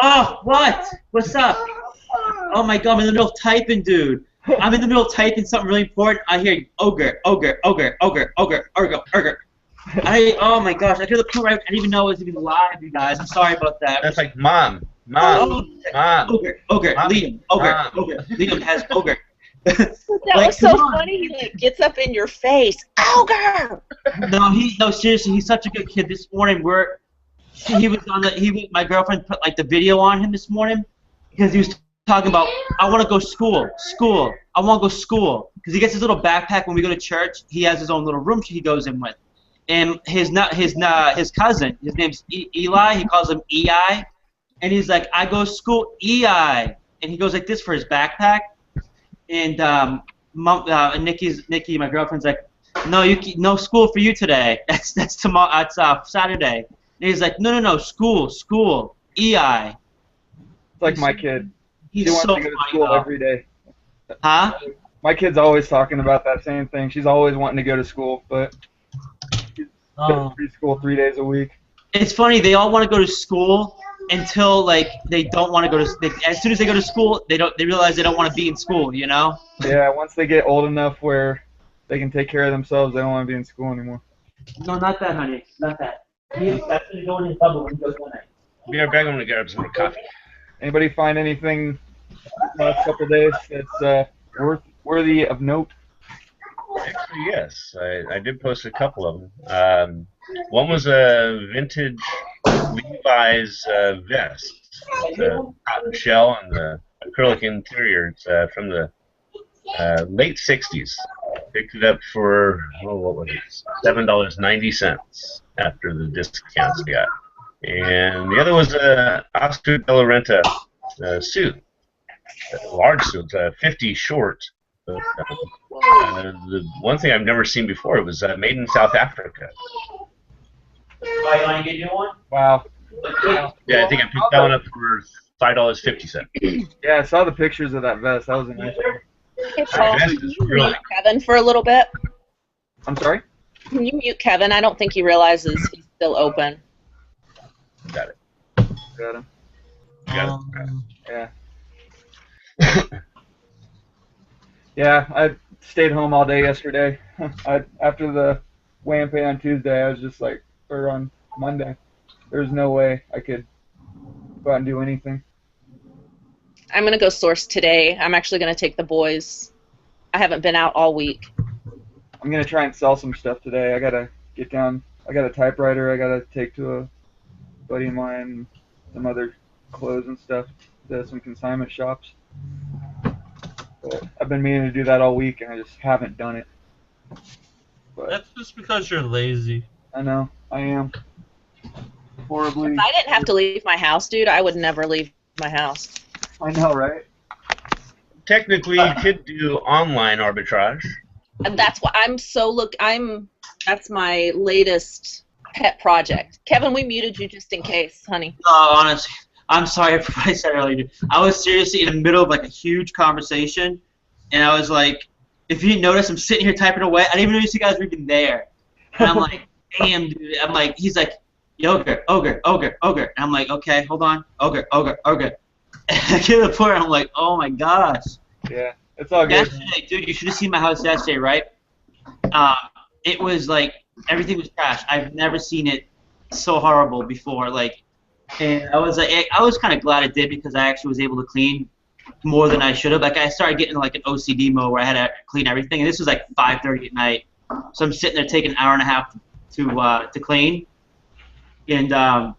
Oh, what? What's up? Oh my god, I'm in the middle of typing, dude. I'm in the middle of typing something really important. I hear ogre, ogre, ogre, ogre, ogre, ogre, ogre. Oh my gosh, I could have put right. I didn't even know it was even live, you guys. I'm sorry about that.
That's like mom.
Ogre, ogre,
Mom.
Liam, ogre,
Mom.
ogre. Liam has ogre.
That
Like,
was so
come on.
funny. He like gets up in your face. Ogre!
No, seriously, he's such a good kid. This morning my girlfriend put like the video on him this morning because he was talking about I want to go school. I want to go school because he gets his little backpack when we go to church. He has his own little room he goes in with, and his cousin, his name's Eli. He calls him EI, and he's like I go to school EI, and he goes like this for his backpack, and Nikki, my girlfriend's like. No school for you today. That's tomorrow. That's Saturday. And he's like, no, school, EI.
It's like my kid.
He's
She wants
so
to go to
funny,
school
though.
every day.
Huh?
My kid's always talking about that same thing. She's always wanting to go to school, but she's
Oh.
preschool 3 days a week.
It's funny. They all want to go to school until like they don't want to go to. As soon as they go to school, they realize they don't want to be in school. You know?
Yeah, once they get old enough where they can take care of themselves, they don't want to be in school anymore.
No, not that, honey. Not that. That's going to go in his bubble when he goes one night.
Be right back. I'm gonna grab some more coffee.
Anybody find anything last couple of days that's worthy of note?
Actually, yes. I did post a couple of them. One was a vintage Levi's vest. It's a cotton shell and the acrylic interior. It's from the late 60s. Picked it up for, what was it? $7.90 after the discounts we got. And the other was a Oscar de la Renta suit. A large suit, 50 short. But, the one thing I've never seen before, it was made in South Africa.
Oh, you want to get you one?
Wow.
Yeah, I think I picked that one up for $5.50.
Yeah, I saw the pictures of that vest. That was a nice one.
Hey, Paul,
Vest
can
is
you
really
mute Kevin for a little bit?
I'm sorry?
Can you mute Kevin? I don't think he realizes he's still open.
got it.
Got him.
Got it.
Yeah. Yeah, I stayed home all day yesterday. After the weigh and pay on Tuesday, I was just like, or on Monday, there's no way I could go out and do anything.
I'm going to go source today. I'm actually going to take the boys. I haven't been out all week.
I'm going to try and sell some stuff today. I got to get down. I got a typewriter I got to take to a buddy of mine, some other clothes and stuff to some consignment shops. But I've been meaning to do that all week, and I just haven't done it. But
That's just because you're lazy.
I know, I am. Horribly.
If I didn't have to leave my house, dude, I would never leave my house.
I know, right?
Technically, you could do online arbitrage.
And that's why that's my latest pet project. Kevin, we muted you just in case, honey.
Honestly, I'm sorry for what I said earlier. I was seriously in the middle of like a huge conversation, and I was like, if you didn't notice, I'm sitting here typing away. I didn't even notice you guys were even there. And I'm like, damn, dude. I'm like, he's like, ogre, ogre, ogre, ogre. And I'm like, okay, hold on. Ogre, ogre, ogre. And I get to the point, I'm like, oh my gosh.
Yeah, it's all good.
Yesterday, dude, you should have seen my house yesterday, right? It was like, everything was trash. I've never seen it so horrible before. Like, and I was kind of glad it did because I actually was able to clean more than I should have. Like, I started getting like an OCD mode where I had to clean everything, and this was like 5:30 at night. So I'm sitting there taking an hour and a half to clean, and I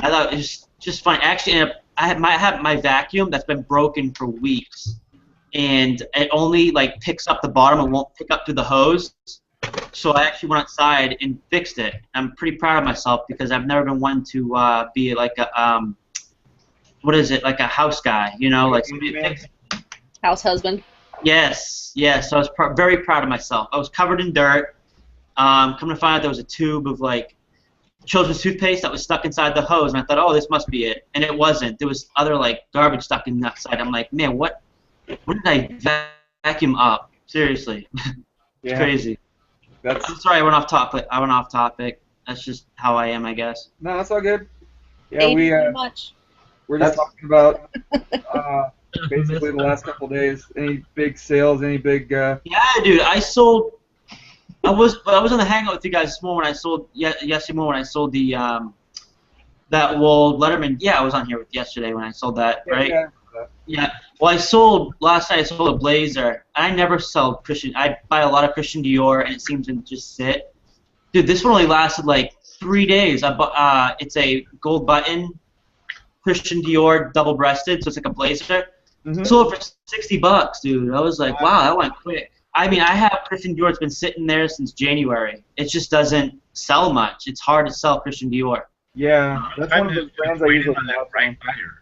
thought it was just funny. Actually, I have my vacuum that's been broken for weeks, and it only like picks up the bottom and won't pick up through the hose. So I actually went outside and fixed it. I'm pretty proud of myself because I've never been one to be like a what is it, like a house guy, you know, like somebody fix it.
House husband.
Yes. So I was very proud of myself. I was covered in dirt. Coming to find out there was a tube of like children's toothpaste that was stuck inside the hose, and I thought, oh, this must be it, and it wasn't. There was other like garbage stuck in that side. I'm like, man, what did I vacuum up? Seriously, it's crazy. I'm sorry, I went off topic. That's just how I am, I guess.
No, that's all good. Yeah,
Thank you so much.
we're just talking about basically the last couple of days. Any big sales? Any big?
Yeah, dude, I was on the hangout with you guys this morning when I sold yesterday morning when I sold the that Wold Letterman. Yeah, I was on here yesterday when I sold that, right? Yeah. Well, last night I sold a blazer. I never sell Christian. I buy a lot of Christian Dior, and it seems to just sit. Dude, this one only lasted like 3 days. It's a gold button Christian Dior double-breasted, so it's like a blazer. Sold it for $60, dude. I was like, wow, that went quick. I mean, I have Christian Dior. It's been sitting there since January. It just doesn't sell much. It's hard to sell Christian Dior.
Yeah, that's one of the brands I usually have.
Right buyer.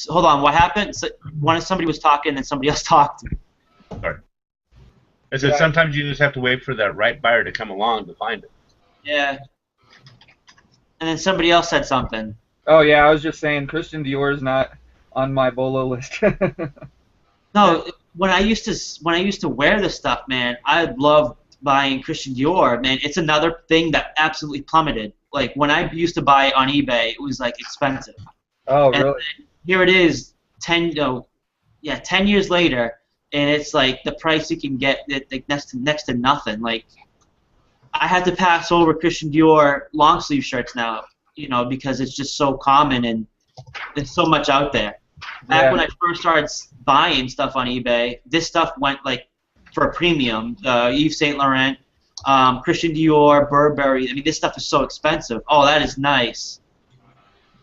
Hold on, what happened? So, somebody was talking, and somebody else talked.
Sorry. I said sometimes you just have to wait for that right buyer to come along to find it.
Yeah. And then somebody else said something.
Oh yeah, I was just saying Christian Dior is not on my BOLO list.
No, when I used to wear this stuff, man, I loved buying Christian Dior. Man, it's another thing that absolutely plummeted. Like when I used to buy it on eBay, it was like expensive.
Oh,
and
really?
Here it is, 10 years later, and it's like the price you can get like next to nothing. Like I had to pass over Christian Dior long sleeve shirts now, you know, because it's just so common and there's so much out there. Back when I first started buying stuff on eBay, this stuff went like for a premium. Yves Saint Laurent, Christian Dior, Burberry. I mean, this stuff is so expensive. Oh, that is nice.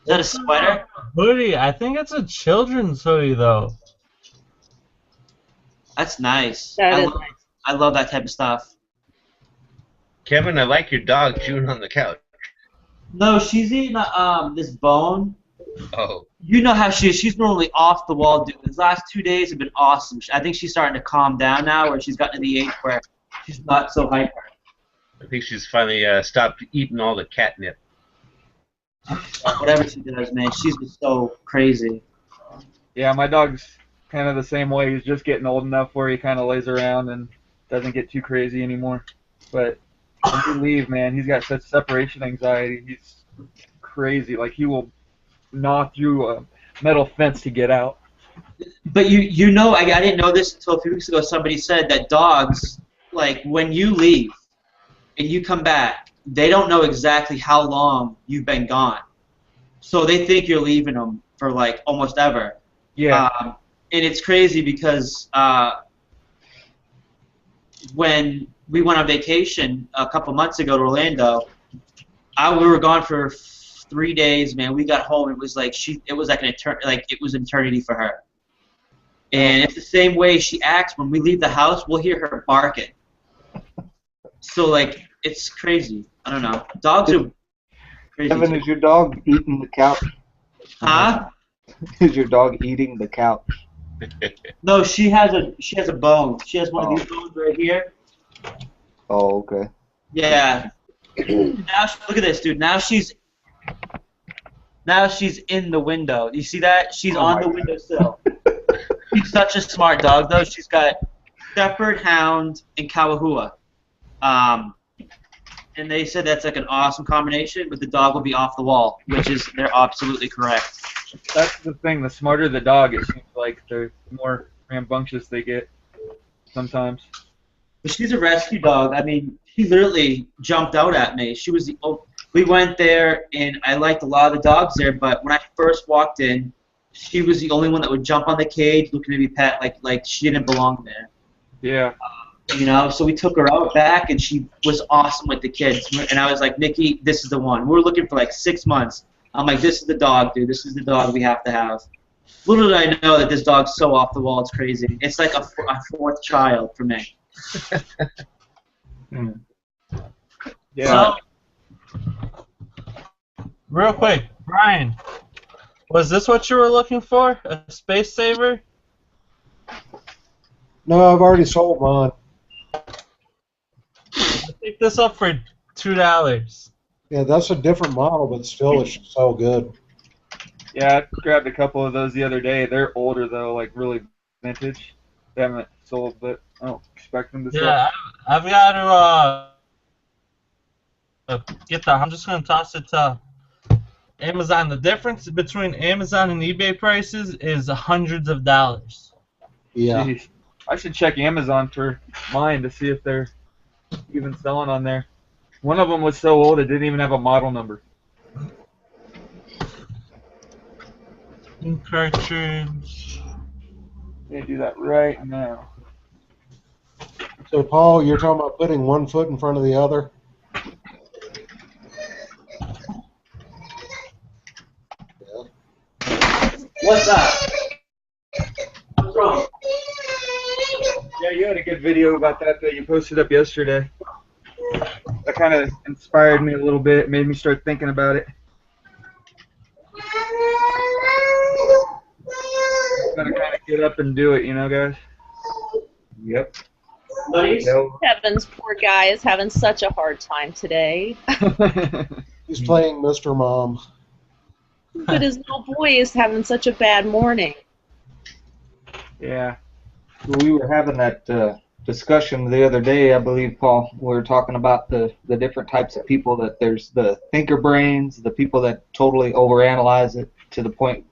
Is that a sweater?
Hoodie. I think it's a children's hoodie, though.
That's nice.
Nice.
I love that type of stuff.
Kevin, I like your dog chewing on the couch.
No, she's eating this bone.
Oh.
You know how she is. She's normally off the wall, dude. These last 2 days have been awesome. I think she's starting to calm down now, where she's gotten to the age where she's not so hyper.
I think she's finally stopped eating all the catnip.
whatever she does, man, she's just so crazy.
Yeah, my dog's kind of the same way. He's just getting old enough where he kind of lays around and doesn't get too crazy anymore. But when we leave, man, he's got such separation anxiety. He's crazy. Like, he will gnaw through a metal fence to get out.
But you know, I didn't know this until a few weeks ago. Somebody said that dogs, like when you leave and you come back, they don't know exactly how long you've been gone. So they think you're leaving them for like almost ever.
Yeah.
And it's crazy because when we went on vacation a couple months ago to Orlando, we were gone for 3 days, man. We got home. It was like it was an eternity for her. And it's the same way she acts when we leave the house. We'll hear her barking. So like it's crazy. I don't know. Dogs are crazy.
Evan, is your dog eating the couch?
Huh?
Is your dog eating the couch?
No, she has a bone. She has one of these bones right here.
Oh, okay.
Yeah. Now look at this, dude. Now she's in the window. You see that? She's on the windowsill. She's such a smart dog, though. She's got Shepherd, Hound, and Kawahua. And they said that's like an awesome combination, but the dog will be off the wall, which is they're absolutely correct.
That's the thing. The smarter the dog, it seems like, the more rambunctious they get sometimes.
But she's a rescue dog. I mean, she literally jumped out at me. She was we went there, and I liked a lot of the dogs there, but when I first walked in, she was the only one that would jump on the cage looking to be pet, like she didn't belong there.
Yeah.
You know, so we took her out back, and she was awesome with the kids. And I was like, Nikki, this is the one. We were looking for like 6 months. I'm like, this is the dog, dude. This is the dog we have to have. Little did I know that this dog's so off the wall, it's crazy. It's like a fourth child for me.
Yeah.
So, real quick, Brian, was this what you were looking for? A space saver?
No, I've already sold mine.
I picked this up for $2.
Yeah, that's a different model, but still, it's so good.
Yeah, I grabbed a couple of those the other day. They're older, though, like really vintage. They haven't sold, but I don't expect them to sell.
Yeah, I've got to get that. I'm just going to toss it to Amazon. The difference between Amazon and eBay prices is hundreds of dollars.
Yeah.
Jeez. I should check Amazon for mine to see if they're even selling on there. One of them was so old it didn't even have a model number.
Cartridge.
They do that right now.
So, Paul, you're talking about putting one foot in front of the other?
What's up? What's wrong?
Yeah, you had a good video about that you posted up yesterday. That kind of inspired me a little bit, made me start thinking about it. Gotta kind of get up and do it, you know, guys?
Yep.
Buddies?
Kevin's poor guy is having such a hard time today.
He's playing Mr. Mom.
But his little boy is having such a bad morning.
Yeah.
We were having that discussion the other day, I believe, Paul. We were talking about the different types of people. That there's the thinker brains, the people that totally overanalyze it to the point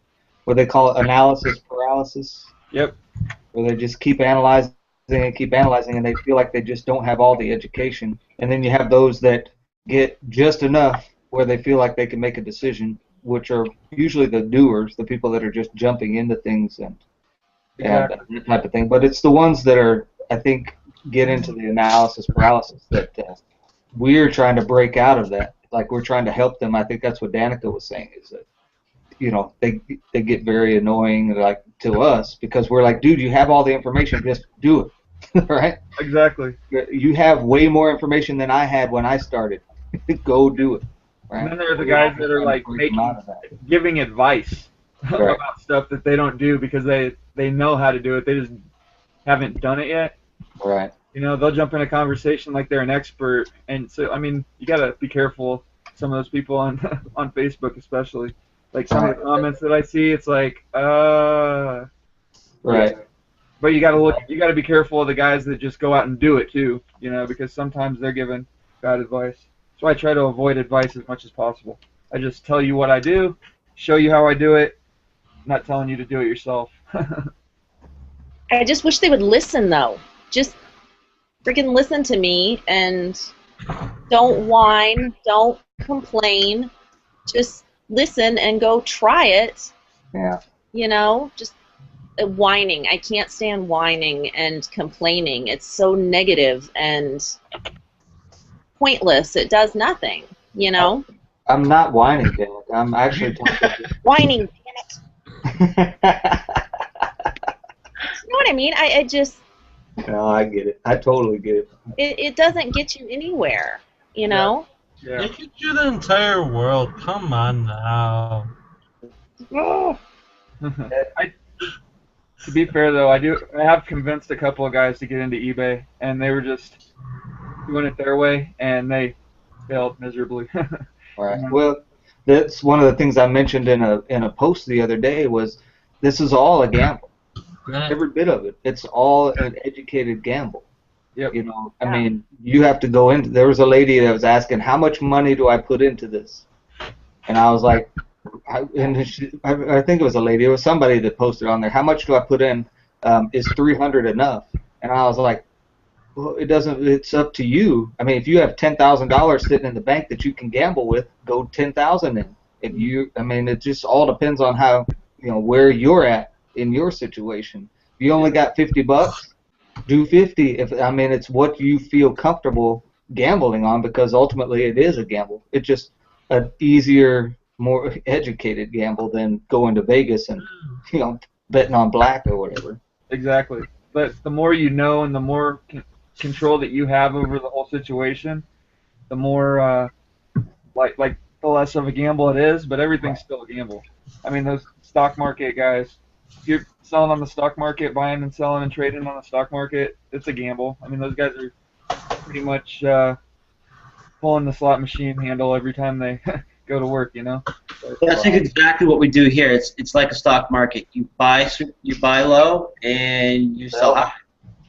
where they call it analysis paralysis.
Yep.
Where they just keep analyzing and they feel like they just don't have all the education. And then you have those that get just enough where they feel like they can make a decision, which are usually the doers, the people that are just jumping into things and that type of thing. But it's the ones that are, I think, get into the analysis paralysis that we're trying to break out of that. Like, we're trying to help them. I think that's what Danica was saying, is that, you know, they get very annoying, like, to us, because we're like, dude, you have all the information, just do it. Right?
Exactly.
You have way more information than I had when I started. Go do it. Right?
And then there are the guys that are like giving advice about stuff that they don't do because they know how to do it. They just haven't done it yet.
Right.
You know, they'll jump in a conversation like they're an expert, and so I mean, you gotta be careful. some of those people on on Facebook especially. Like some of the comments that I see, it's like,
Right.
But you gotta look. You gotta be careful of the guys that just go out and do it too. You know, because sometimes they're giving bad advice. So I try to avoid advice as much as possible. I just tell you what I do, show you how I do it, not telling you to do it yourself.
I just wish they would listen, though. Just freaking listen to me and don't whine, don't complain. Just listen and go try it.
Yeah.
You know, just whining. I can't stand whining and complaining. It's so negative and pointless. It does nothing, you know?
I'm not whining, Dan. I'm actually talking.
Whining, damn it. You know what I mean? I just...
No, I get it. I totally get it.
It doesn't get you anywhere, you know?
Yeah.
It could do the entire world. Come on now.
To be fair though, I have convinced a couple of guys to get into eBay, and they were just doing it their way, and they failed miserably.
Right. Well, that's one of the things I mentioned in a post the other day was this is all a gamble. Every bit of it. It's all an educated gamble.
Yep.
You know, I mean, you have to go into. There was a lady that was asking, how much money do I put into this? And I was like, I think it was a lady. It was somebody that posted on there. How much do I put in? Is $300 enough? And I was like, well, it doesn't. It's up to you. I mean, if you have $10,000 sitting in the bank that you can gamble with, go $10,000 in. If you, I mean, it just all depends on how, you know, where you're at in your situation. If you only got $50, do 50. If I mean, it's what you feel comfortable gambling on, because ultimately it is a gamble. It's just an easier, more educated gamble than going to Vegas and, you know, betting on black or whatever.
Exactly. But the more you know and the more control that you have over the whole situation, the more like the less of a gamble it is. But everything's still a gamble. I mean, those stock market guys. If you're selling on the stock market, buying and selling and trading on the stock market, it's a gamble. I mean, those guys are pretty much pulling the slot machine handle every time they go to work, you know.
That's exactly what we do here. It's like a stock market. You buy low and you sell high.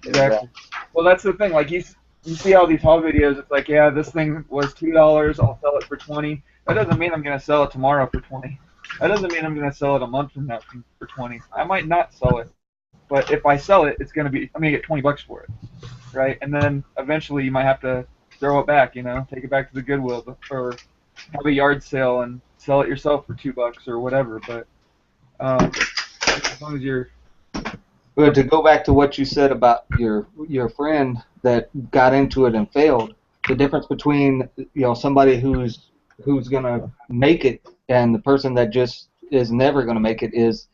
Exactly. Well, that's the thing. Like you see all these haul videos. It's like, yeah, this thing was $2. I'll sell it for $20. That doesn't mean I'm gonna sell it tomorrow for $20. That doesn't mean I'm gonna sell it a month from now for $20. I might not sell it, but if I sell it, I'm gonna get $20 for it, right? And then eventually you might have to throw it back, you know, take it back to the Goodwill or have a yard sale and sell it yourself for $2 or whatever. But as long as you're
But to go back to what you said about your friend that got into it and failed, the difference between, you know, somebody who's gonna make it and the person that just is never gonna make it is,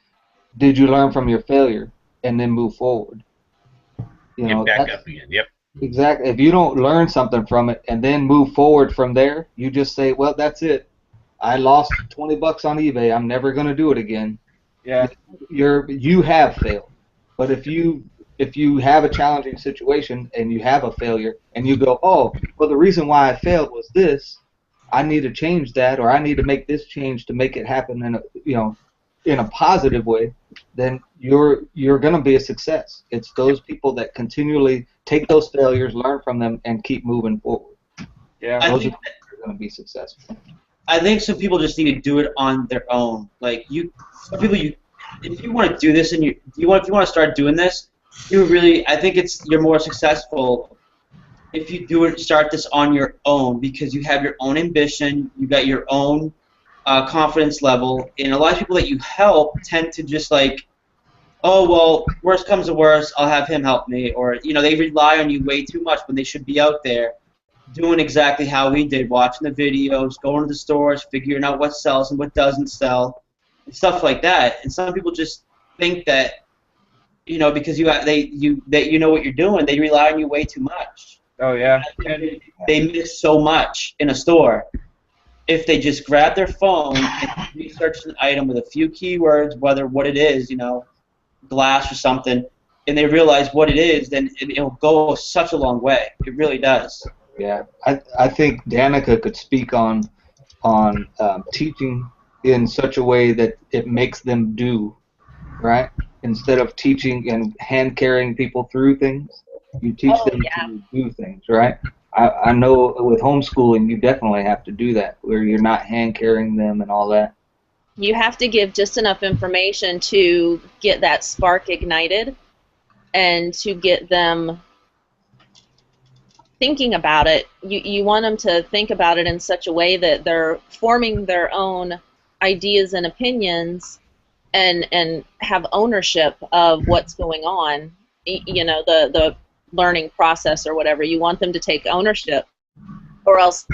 did you learn from your failure and then move forward? You know,
Get back up again. Yep.
Exactly. If you don't learn something from it and then move forward from there, you just say, well, that's it. I lost $20 on eBay. I'm never gonna do it again.
Yeah.
You have failed. But if you have a challenging situation and you have a failure and you go, oh, well, the reason why I failed was this, I need to change that, or I need to make this change to make it happen in a positive way, then you're going to be a success. It's those people that continually take those failures, learn from them, and keep moving forward.
Yeah.
Those are going to be successful.
I think some people just need to do it on their own. Like some people, if you want to do this and if you want to start doing this, I think you're more successful if you start this on your own, because you have your own ambition, you got your own confidence level, and a lot of people that you help tend to just like, oh, well, worst comes to worst, I'll have him help me, or, you know, they rely on you way too much when they should be out there doing exactly how we did, watching the videos, going to the stores, figuring out what sells and what doesn't sell, and stuff like that. And some people just think that, you know, because you know what you're doing, they rely on you way too much.
Oh yeah.
And they miss so much in a store if they just grab their phone and research an item with a few keywords, whether what it is, you know, glass or something, and they realize what it is, then it'll go such a long way. It really does.
Yeah, I think Danica could speak on on teaching in such a way that it makes them do, right? Instead of teaching and hand carrying people through things, you teach them to do things, right? I know with homeschooling you definitely have to do that, where you're not hand carrying them and all that.
You have to give just enough information to get that spark ignited and to get them thinking about it. You want them to think about it in such a way that they're forming their own ideas and opinions and have ownership of what's going on, you know, the learning process or whatever. You want them to take ownership, or else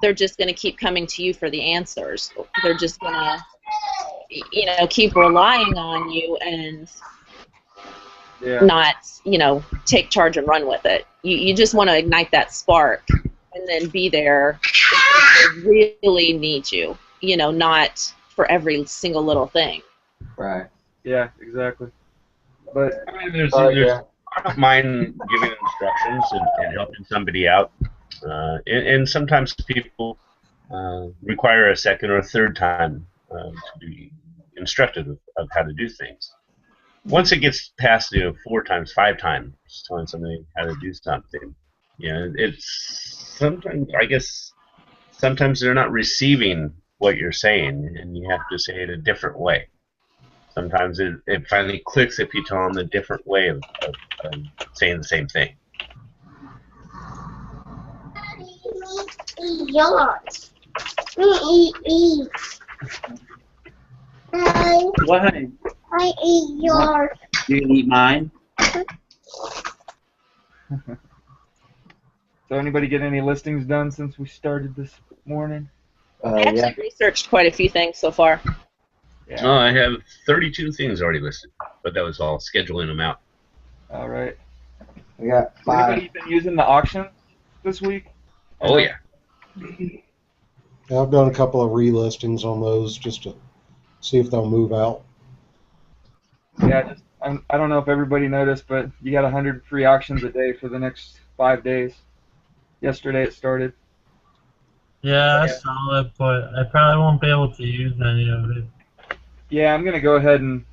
they're just going to keep coming to you for the answers. They're just going to, you know, keep relying on you and not, you know, take charge and run with it. You just want to ignite that spark and then be there if they really need you, you know, not for every single little thing.
Right.
Yeah, exactly. But
I mean, I don't mind giving instructions and helping somebody out. And sometimes people require a second or a third time to be instructed of how to do things. Once it gets past 4 times, 5 times telling somebody how to do something, you know, it's sometimes, I guess, sometimes they're not receiving what you're saying, and you have to say it a different way. Sometimes it finally clicks if you tell them a different way of saying the same thing.
Yours. Eat.
What, honey?
I eat yours.
You can eat mine.
So anybody get any listings done since we started this morning?
I actually researched quite a few things so far.
Yeah.
No, I have 32 things already listed, but that was all scheduling them out.
All right.
We got 5.
Anybody been using the auction this week?
Oh yeah.
Yeah, I've done a couple of relistings on those just to see if they'll move out.
Yeah, I don't know if everybody noticed, but you got 100 free auctions a day for the next 5 days. Yesterday it started.
Yeah, I saw it, but I probably won't be able to use any of it.
Yeah, I'm going to go ahead and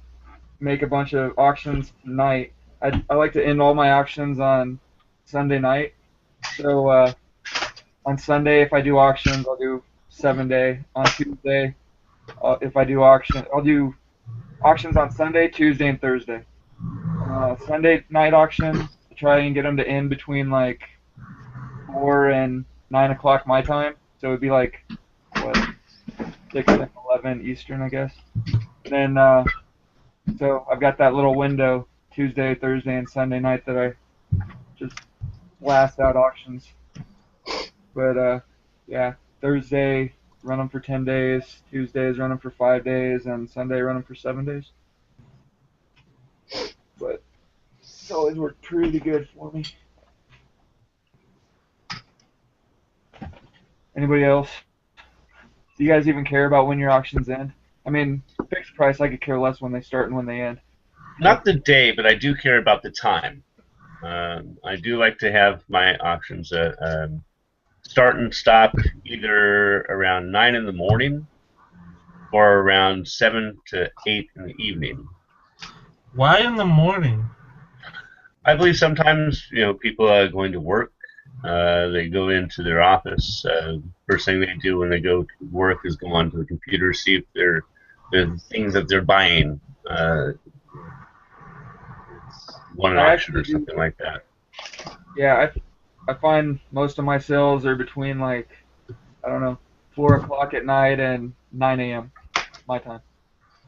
make a bunch of auctions tonight. I like to end all my auctions on Sunday night. So on Sunday, if I do auctions, I'll do 7-day. On Tuesday, if I do auction, I'll do auctions on Sunday, Tuesday, and Thursday. Sunday night auctions, try and get them to end between like 4 and 9 o'clock my time. So it would be like, what, 6 and 11 Eastern, I guess. And then, so I've got that little window, Tuesday, Thursday, and Sunday night that I just blast out auctions. But, yeah, Thursday, run them for 10 days. Tuesdays, run them for 5 days. And Sunday, run them for 7 days. But it's always worked pretty good for me. Anybody else? Do you guys even care about when your auctions end? I mean, fixed price, I could care less when they start and when they end.
Not the day, but I do care about the time. I do like to have my auctions start and stop either around 9 in the morning or around 7 to 8 in the evening.
Why in the morning?
I believe sometimes people are going to work. They go into their office. First thing they do when they go to work is go onto the computer, see if the things that they're buying. It's one auction or something like that.
Yeah, I find most of my sales are between like, I don't know, 4 o'clock at night and 9 a.m. my time.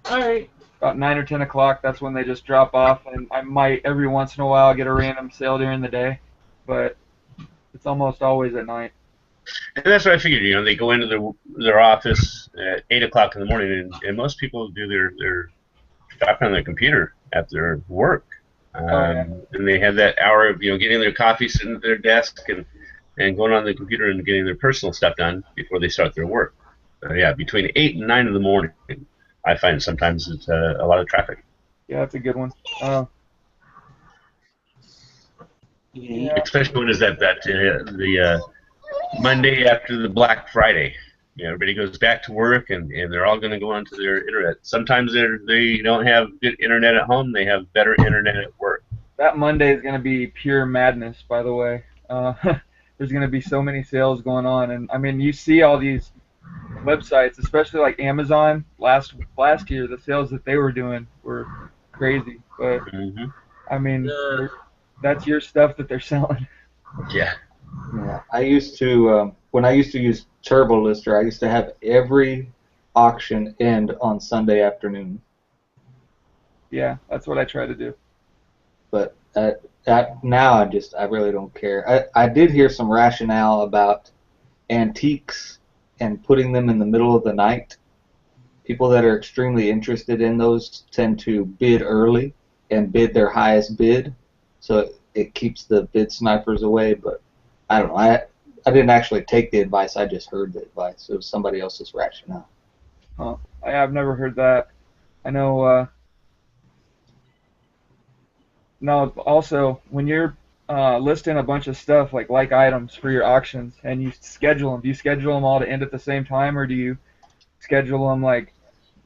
All right.
About 9 or 10 o'clock, that's when they just drop off, and I might every once in a while get a random sale during the day, but it's almost always at night.
And that's what I figured. They go into their office at 8 o'clock in the morning, and most people do their shopping on their computer after work. And they have that hour of getting their coffee, sitting at their desk, and going on the computer and getting their personal stuff done before they start their work. Yeah, between 8 and 9 in the morning, I find sometimes it's a lot of traffic.
Yeah, that's a good one. Yeah.
Especially when is that the Monday after the Black Friday. You know, everybody goes back to work, and they're all going to go onto their internet. Sometimes they don't have good internet at home. They have better internet at work.
That Monday is going to be pure madness, by the way. There's going to be so many sales going on, and I mean, you see all these websites, especially like Amazon. Last year, the sales that they were doing were crazy. But I mean, that's your stuff that they're selling.
Yeah.
Yeah, I used to when I used to use TurboLister, I used to have every auction end on Sunday afternoon.
Yeah, that's what I try to do.
But now I really don't care. I did hear some rationale about antiques and putting them in the middle of the night. People that are extremely interested in those tend to bid early and bid their highest bid, so it keeps the bid snipers away. But I don't know. I didn't actually take the advice. I just heard the advice. It was somebody else's rationale.
Huh. I've never heard that. I know. No, also, when you're listing a bunch of stuff like items for your auctions and you schedule them, do you schedule them all to end at the same time, or do you schedule them like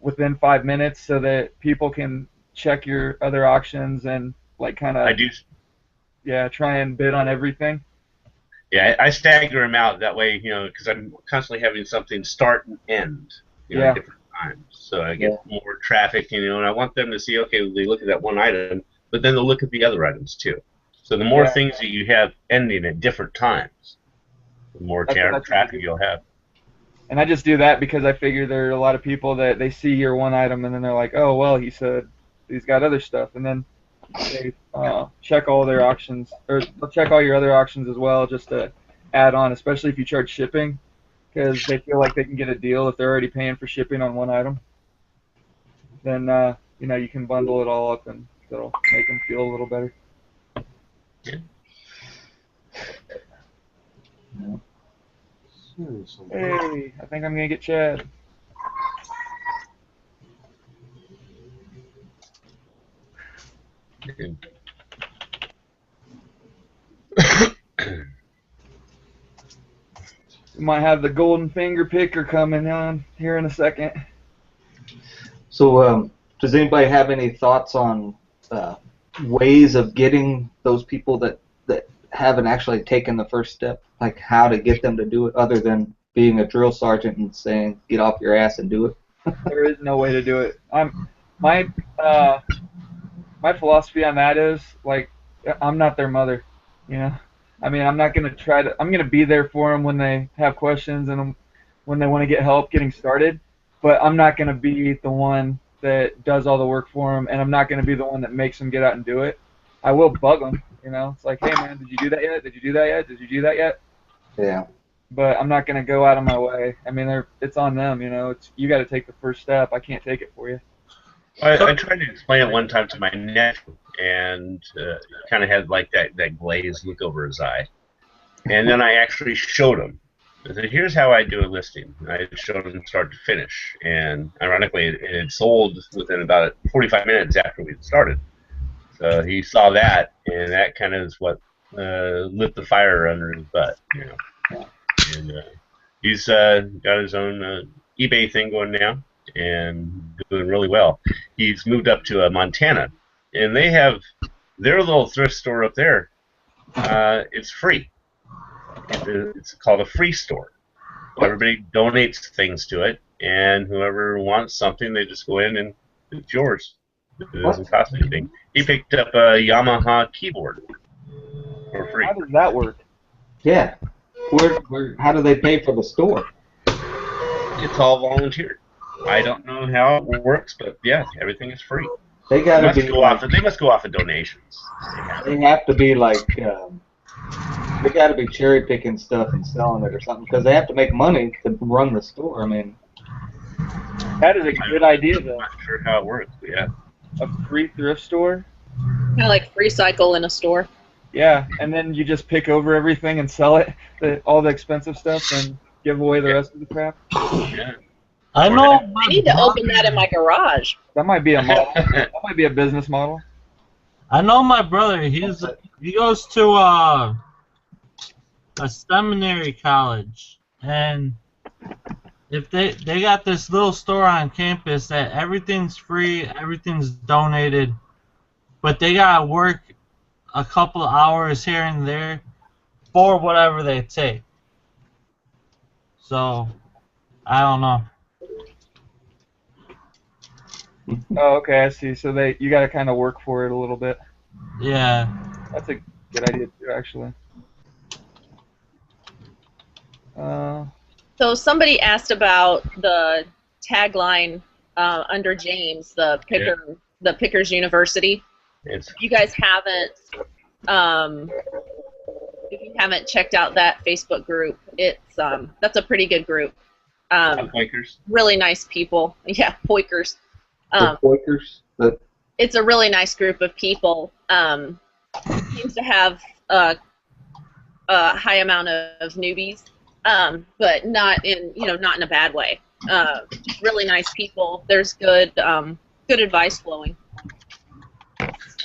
within 5 minutes so that people can check your other auctions and like kind of
I do.
Yeah, try and bid on everything?
Yeah, I stagger them out that way, you know, because I'm constantly having something start and end, you know, at different times. So I get more traffic, you know, and I want them to see, okay, they look at that one item, but then they'll look at the other items too. So the more things that you have ending at different times, the more traffic you'll have.
And I just do that because I figure there are a lot of people that they see your one item and then they're like, oh, well, he said he's got other stuff. And then they check all their auctions, or they'll check all your other auctions as well just to add on, especially if you charge shipping, because they feel like they can get a deal if they're already paying for shipping on one item. Then, you know, you can bundle it all up and that'll make them feel a little better.
Yeah.
Hey, I think I'm going to get Chad. We might have the golden finger picker coming on here in a second.
So, does anybody have any thoughts on ways of getting those people that haven't actually taken the first step, like how to get them to do it, other than being a drill sergeant and saying, "Get off your ass and do it"?
There is no way to do it. My philosophy on that is, like, I'm not their mother, you know. I mean, I'm not going to try to. I'm going to be there for them when they have questions and when they want to get help getting started. But I'm not going to be the one that does all the work for them, and I'm not going to be the one that makes them get out and do it. I will bug them, you know. It's like, hey man, did you do that yet? Did you do that yet? Did you do that yet?
Yeah.
But I'm not going to go out of my way. I mean, it's on them, you know. You got to take the first step. I can't take it for you.
I tried to explain it one time to my nephew, and kind of had like that glazed look over his eye. And then I actually showed him. I said, here's how I do a listing. I showed him start to finish. And ironically, it sold within about 45 minutes after we had started. So he saw that, and that kind of is what lit the fire under his butt, you know. And he's got his own eBay thing going now, and doing really well. He's moved up to Montana, and they have their little thrift store up there. It's free. It's called a free store. Everybody donates things to it, and whoever wants something, they just go in and it's yours. It doesn't cost anything. He picked up a Yamaha keyboard for free.
How does that work?
Yeah. How do they pay for the store?
It's all volunteer. I don't know how it works, but yeah, everything is free.
They gotta be.
They must go off of donations.
They have to be like. They got to be cherry picking stuff and selling it or something because they have to make money to run the store. I mean,
that is a good idea, though.
I'm not sure how it works, but yeah.
A free thrift store?
Kind of like free cycle in a store.
Yeah, and then you just pick over everything and sell it, all the expensive stuff, and give away the rest of the crap.
Yeah.
I know.
I need to open that in my garage.
That might be a model. That might be a business model.
I know my brother. He goes to a seminary college, and if they got this little store on campus that everything's free, everything's donated, but they gotta work a couple of hours here and there for whatever they take. So I don't know.
Oh, okay, I see. So you got to kind of work for it a little bit.
Yeah.
That's a good idea too, actually.
So somebody asked about the tagline under James, the Pickers University.
It's
If you guys haven't, if you haven't checked out that Facebook group, it's that's a pretty good group.
Quakers.
Really nice people. Yeah, Poikers.
The Quakers.
It's a really nice group of people. Seems to have a high amount of newbies, but not in not in a bad way. Just really nice people. There's good advice flowing.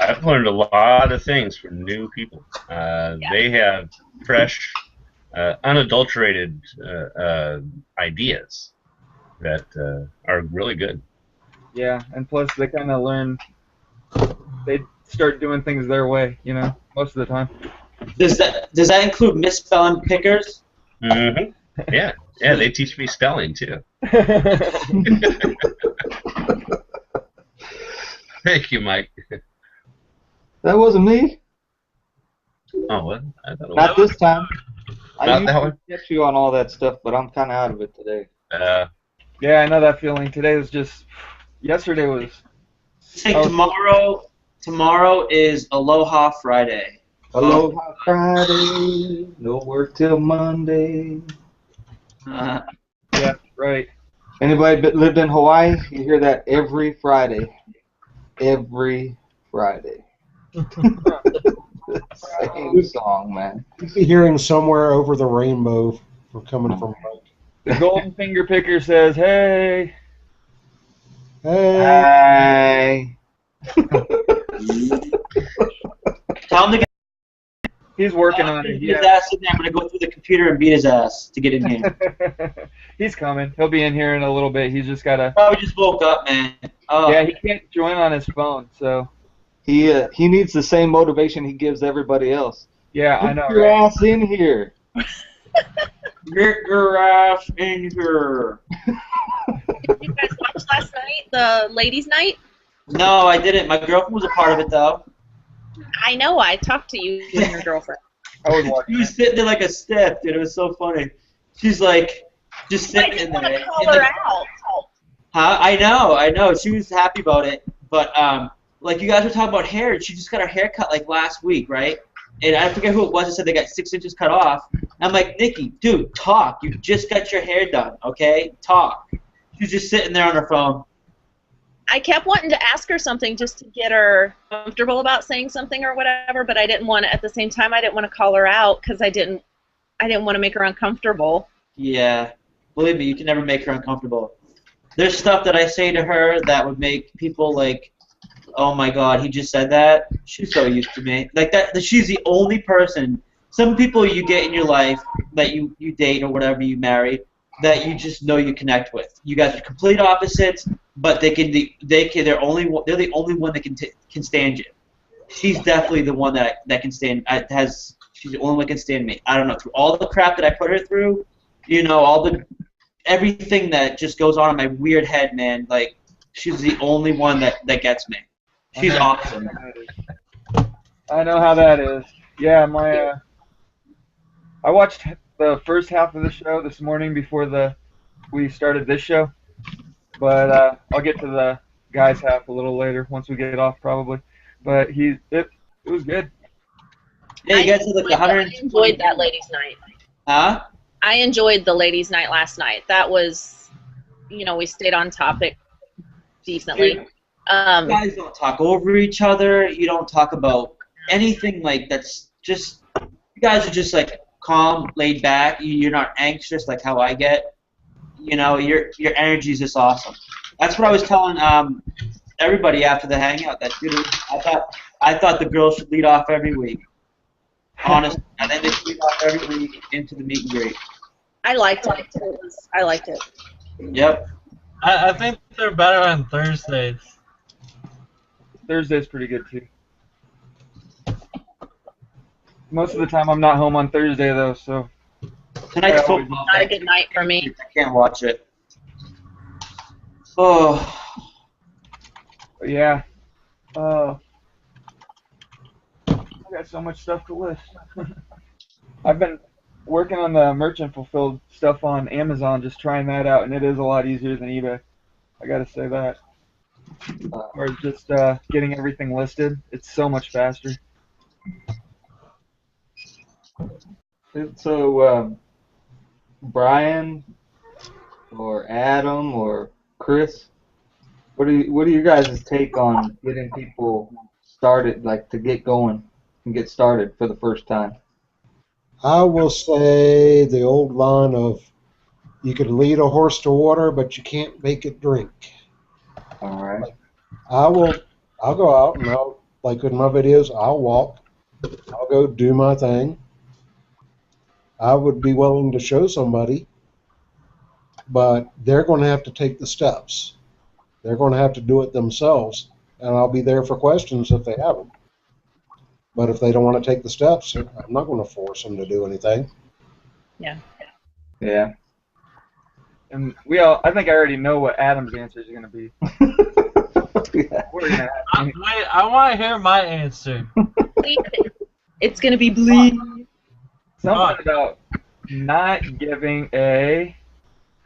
I've learned a lot of things from new people. They have fresh, unadulterated ideas that are really good.
Yeah, and plus they kind of learn. They start doing things their way, most of the time.
Does that include misspelling pickers?
Mm-hmm. Yeah, they teach me spelling too. Thank you, Mike.
That wasn't me.
Oh, what? I thought it
Not
was.
this time.
Not
I
that one?
get you on all that stuff, but I'm kind of out of it today.
Yeah, I know that feeling. Today was just. Yesterday was.
I think tomorrow is Aloha Friday.
Aloha Friday, no work till Monday.
Yeah, right.
Anybody lived in Hawaii? You hear that every Friday. Every Friday. Same song, man.
You'd be hearing somewhere over the rainbow coming from Mike.
The golden finger picker says, "Hey."
Hey.
Tell him to get
He's working on it.
his ass in there. I'm gonna go through the computer and beat his ass to get in here.
He's coming. He'll be in here in a little bit. He's just gotta.
Probably just woke up, man. Oh.
Yeah, he can't join on his phone, so.
He needs the same motivation he gives everybody else.
Yeah, I know.
Get your ass in here.
Get your ass in here.
Did you guys watch last night, the ladies' night?
No, I didn't. My girlfriend was a part of it, though.
I know. I talked to you and your girlfriend.
I was watching.
She was sitting there like a stiff, dude. It was so funny. She's like, just
I
sitting
just
in
want
there.
to call her out.
Huh? I know. She was happy about it. But, like, you guys were talking about hair. She just got her hair cut, like, last week, right? And I forget who it was that said they got 6 inches cut off. I'm like, Nikki, dude, talk. You just got your hair done, okay? Talk. She's just sitting there on her phone.
I kept wanting to ask her something just to get her comfortable about saying something or whatever, but I didn't want to. At the same time, I didn't want to call her out because I didn't want to make her uncomfortable.
Yeah, believe me, you can never make her uncomfortable. There's stuff that I say to her that would make people like, oh my God, he just said that. She's so used to me. Like that she's the only person. Some people you get in your life that you date or whatever you marry that you just know you connect with. You guys are complete opposites, but they're the only one that can stand you. She's definitely the one that can stand. She's the only one that can stand me. I don't know, through all the crap that I put her through, everything that just goes on in my weird head, man. Like she's the only one that gets me. She's awesome.
I know how that is. Yeah, I watched the first half of the show this morning before we started this show, but I'll get to the guys' half a little later once we get it off probably. But it was good.
Yeah, you guys had like 100.
I enjoyed that ladies' night.
Huh?
I enjoyed the ladies' night last night. That was, we stayed on topic decently.
You guys don't talk over each other. You don't talk about anything like that's just. You guys are just like calm, laid back. You're not anxious like how I get. Your energy is just awesome. That's what I was telling everybody after the hangout. That dude, I thought the girls should lead off every week. Honestly, I think they should lead off every week into the meet and greet.
I liked it. I liked it.
Yep.
I think they're better on Thursdays.
Thursday's pretty good too. Most of the time I'm not home on Thursday though, so
Tonight's
I always-
football.
Not a good night for me.
I can't watch it. Oh.
yeah. I got so much stuff to list. I've been working on the merchant fulfilled stuff on Amazon, just trying that out, and it is a lot easier than eBay. I gotta say that. Or just getting everything listed, it's so much faster.
So, Brian or Adam or Chris, what are your guys' take on getting people started, like to get going and get started for the first time?
I will say the old line of you can lead a horse to water, but you can't make it drink.
All right.
I'll go out and like in my videos, I'll walk. I'll go do my thing. I would be willing to show somebody, but they're going to have to take the steps. They're going to have to do it themselves, and I'll be there for questions if they have them. But if they don't want to take the steps, I'm not going to force them to do anything.
Yeah.
Yeah.
And I think I already know what Adam's answer is going to be. We're gonna have
I want to hear my answer.
It's gonna be bleed.
something about not giving a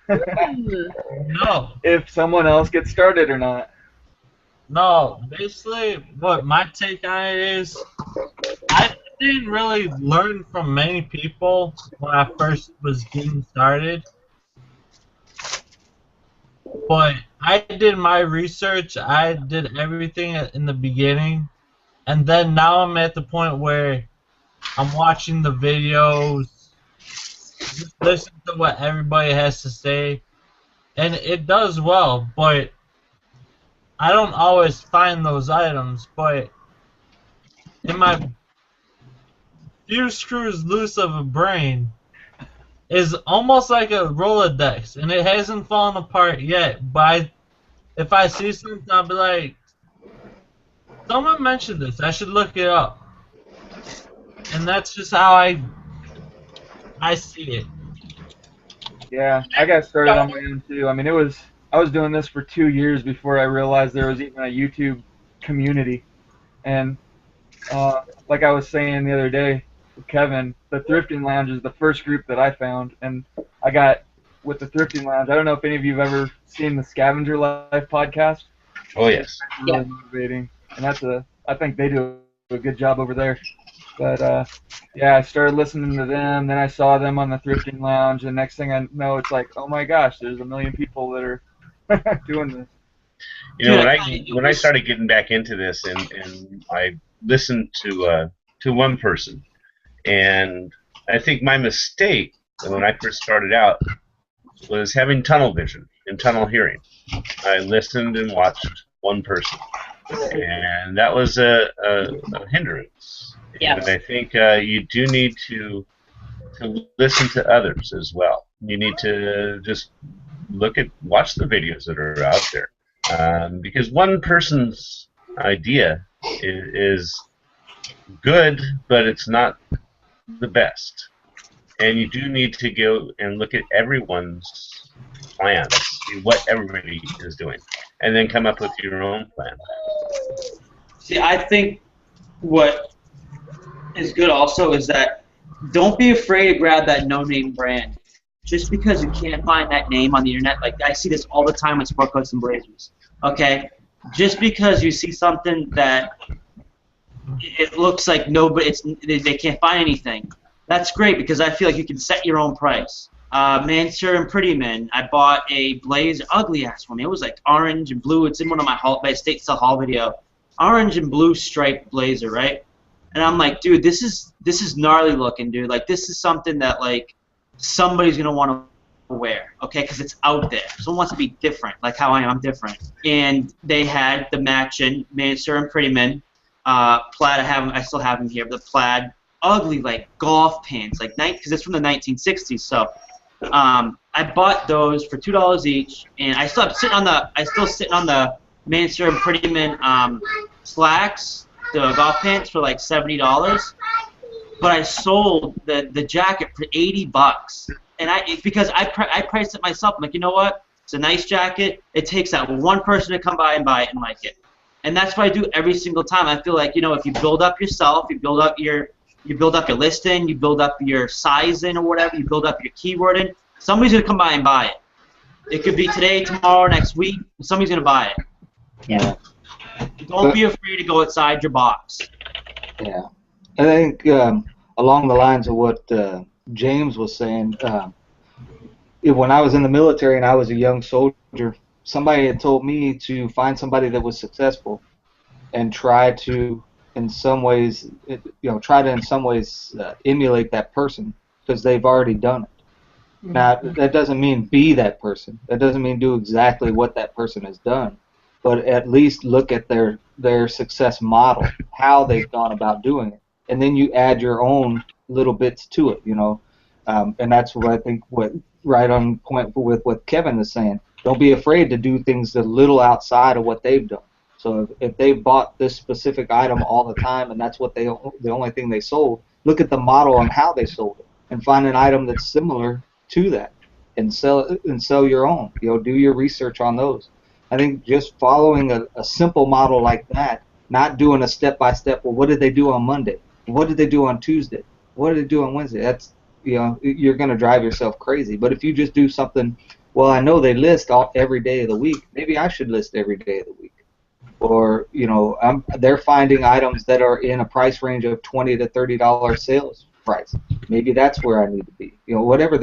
No.
if someone else gets started or not.
No, basically, what my take on it is, I didn't really learn from many people when I first was getting started. But I did my research, I did everything in the beginning, and then now I'm at the point where I'm watching the videos, just listen to what everybody has to say, and it does well, but I don't always find those items, but in my few screws loose of a brain is almost like a Rolodex, and it hasn't fallen apart yet, but if I see something, I'll be like, someone mentioned this, I should look it up. And that's just how I see it.
Yeah, I got started on my own too. I mean, I was doing this for 2 years before I realized there was even a YouTube community. And like I was saying the other day with Kevin, the Thrifting Lounge is the first group that I found, and I got with the Thrifting Lounge. I don't know if any of you have ever seen the Scavenger Life podcast.
Oh yes.
It's really motivating, and I think they do a good job over there. But yeah, I started listening to them. Then I saw them on the Thrifting Lounge, and next thing I know, it's like, oh my gosh, there's a million people that are doing this.
You know, when I started getting back into this, and I listened to one person, and I think my mistake when I first started out was having tunnel vision and tunnel hearing. I listened and watched one person, and that was a hindrance.
Yeah.
And I think you do need to listen to others as well. You need to just watch the videos that are out there. Because one person's idea is good, but it's not the best. And you do need to go and look at everyone's plans, see what everybody is doing, and then come up with your own plan.
See, I think what is good also is that don't be afraid to grab that no-name brand. Just because you can't find that name on the internet, like I see this all the time with sport coats and blazers. Okay, just because you see something that it looks like they can't find anything, that's great because I feel like you can set your own price. Mansur and Pretty Men, I bought a blazer, ugly ass one. It was like orange and blue. It's in one of my estate sale haul video. Orange and blue striped blazer, right? And I'm like, dude, this is gnarly looking, dude. Like this is something that like somebody's gonna want to wear, okay? Because it's out there. Someone wants to be different, like how I am. I'm different. And they had the matching Mansur and Pretty Men plaid. I still have them here. The plaid, ugly like golf pants, like because it's from the 1960s. So I bought those for $2 each, and I still sitting on the main serve Prettyman slacks, the golf pants for like $70. But I sold the jacket for $80, and because I priced it myself. I'm like, you know what? It's a nice jacket. It takes that one person to come by and buy it and like it, and that's what I do every single time. I feel like, if you build up yourself, you build up your listing, you build up your sizing or whatever, you build up your keywording. Somebody's gonna come by and buy it. It could be today, tomorrow, next week. Somebody's gonna buy it.
Yeah.
Don't be afraid to go outside your box.
Yeah. I think along the lines of what James was saying, when I was in the military and I was a young soldier, somebody had told me to find somebody that was successful and try to, in some ways, emulate that person because they've already done it. Now, that doesn't mean be that person. That doesn't mean do exactly what that person has done, but at least look at their success model, how they've gone about doing it. And then you add your own little bits to it, and that's what I think. Right on point with what Kevin is saying. Don't be afraid to do things a little outside of what they've done. So if they bought this specific item all the time and that's what the only thing they sold, look at the model on how they sold it and find an item that's similar to that and sell your own. Do your research on those. I think just following a simple model like that, not doing a step-by-step, well, what did they do on Monday? What did they do on Tuesday? What did they do on Wednesday? That's, you're going to drive yourself crazy. But if you just do something, well, I know they list every day of the week. Maybe I should list every day of the week. Or, they're finding items that are in a price range of $20 to $30 sales price. Maybe that's where I need to be. Whatever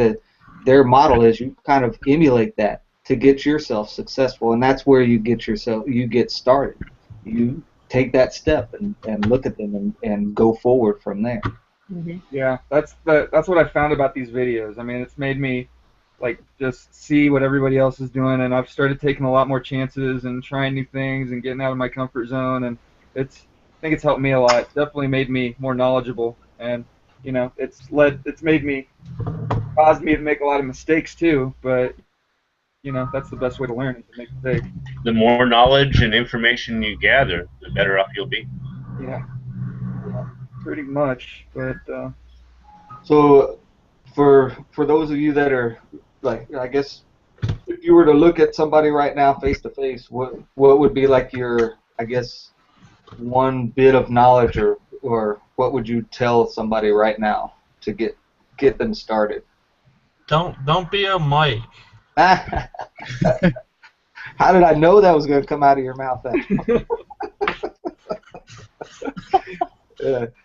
their model is, you kind of emulate that to get yourself successful, and that's where you get started. You take that step and look at them and go forward from there.
Mm-hmm. Yeah, that's what I found about these videos. I mean, it's made me just see what everybody else is doing, and I've started taking a lot more chances and trying new things and getting out of my comfort zone, and I think it's helped me a lot. It's definitely made me more knowledgeable, and it's caused me to make a lot of mistakes too, but that's the best way to learn, is to make mistakes.
The more knowledge and information you gather, the better off you'll be.
Yeah, pretty much. But
so for those of you that are I guess if you were to look at somebody right now face to face, what would be your, I guess, one bit of knowledge or what would you tell somebody right now to get them started?
Don't be a Mike.
How did I know that was going to come out of your mouth then?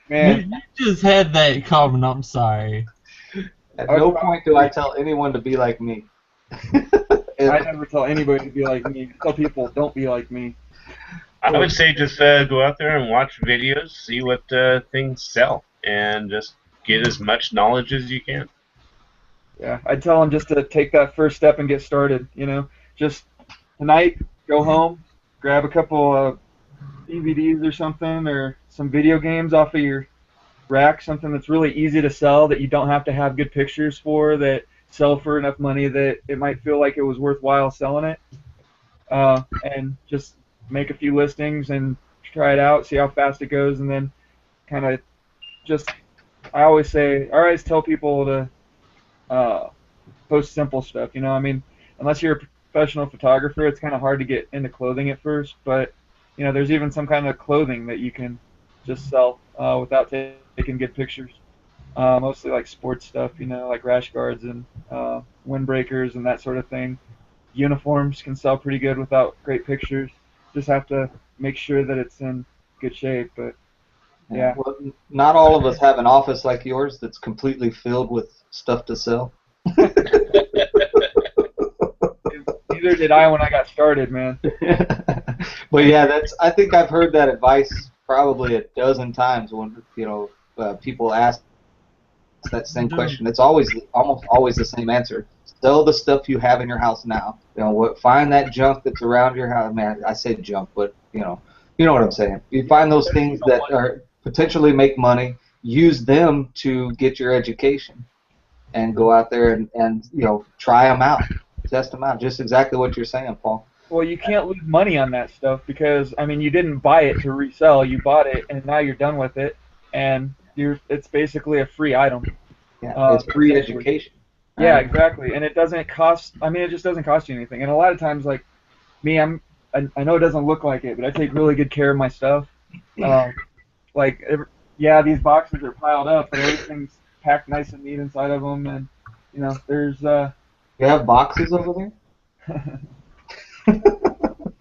Man,
You just had that coming. I'm sorry.
At no point do I tell anyone to be like me.
I never tell anybody to be like me. I tell people, don't be like me.
I would say just go out there and watch videos, see what things sell, and just get as much knowledge as you can.
Yeah, I'd tell them just to take that first step and get started. Just tonight, go home, grab a couple of DVDs or something, or some video games off of your rack, something that's really easy to sell, that you don't have to have good pictures for, that sell for enough money that it might feel like it was worthwhile selling it, and just make a few listings and try it out, see how fast it goes, and then kind of I always tell people to post simple stuff. I mean, unless you're a professional photographer, it's kind of hard to get into clothing at first, but there's even some kind of clothing that you can just sell without taking good pictures. Mostly like sports stuff, like rash guards and windbreakers and that sort of thing. Uniforms can sell pretty good without great pictures. Just have to make sure that it's in good shape. But yeah.
Well, not all of us have an office like yours that's completely filled with stuff to sell.
Neither did I when I got started, man.
But yeah, I think I've heard that advice probably a dozen times when people ask that same question. It's almost always the same answer. Sell the stuff you have in your house now. Find that junk that's around your house. Man, I say junk, but you know what I'm saying. You find those things that are potentially make money. Use them to get your education. and go out there and try them out, test them out. Just exactly what you're saying, Paul.
Well, you can't lose money on that stuff because I mean you didn't buy it to resell. You bought it and now you're done with it, and it's basically a free item.
Yeah, it's free education.
Yeah, exactly. And it doesn't cost. I mean, it just doesn't cost you anything. And a lot of times, like me, I know it doesn't look like it, but I take really good care of my stuff. Yeah, these boxes are piled up, but everything's packed nice and neat inside of them, and there's.
You have boxes over there?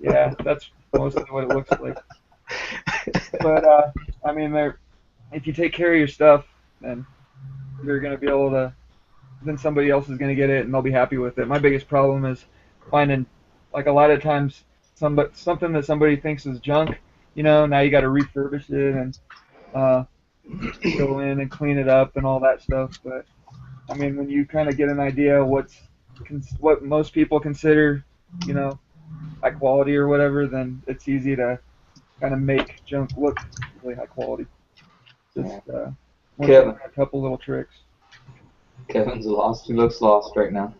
Yeah, that's mostly what it looks like. But I mean, if you take care of your stuff, then you're gonna be able to. Then somebody else is gonna get it, and they'll be happy with it. My biggest problem is finding, like a lot of times, something that somebody thinks is junk. Now you got to refurbish it and go in and clean it up and all that stuff. But I mean, when you kind of get an idea of what most people consider, high quality or whatever, then it's easy to kind of make junk look really high quality. Just
Kevin.
a couple little tricks.
Kevin's lost. He looks lost right now.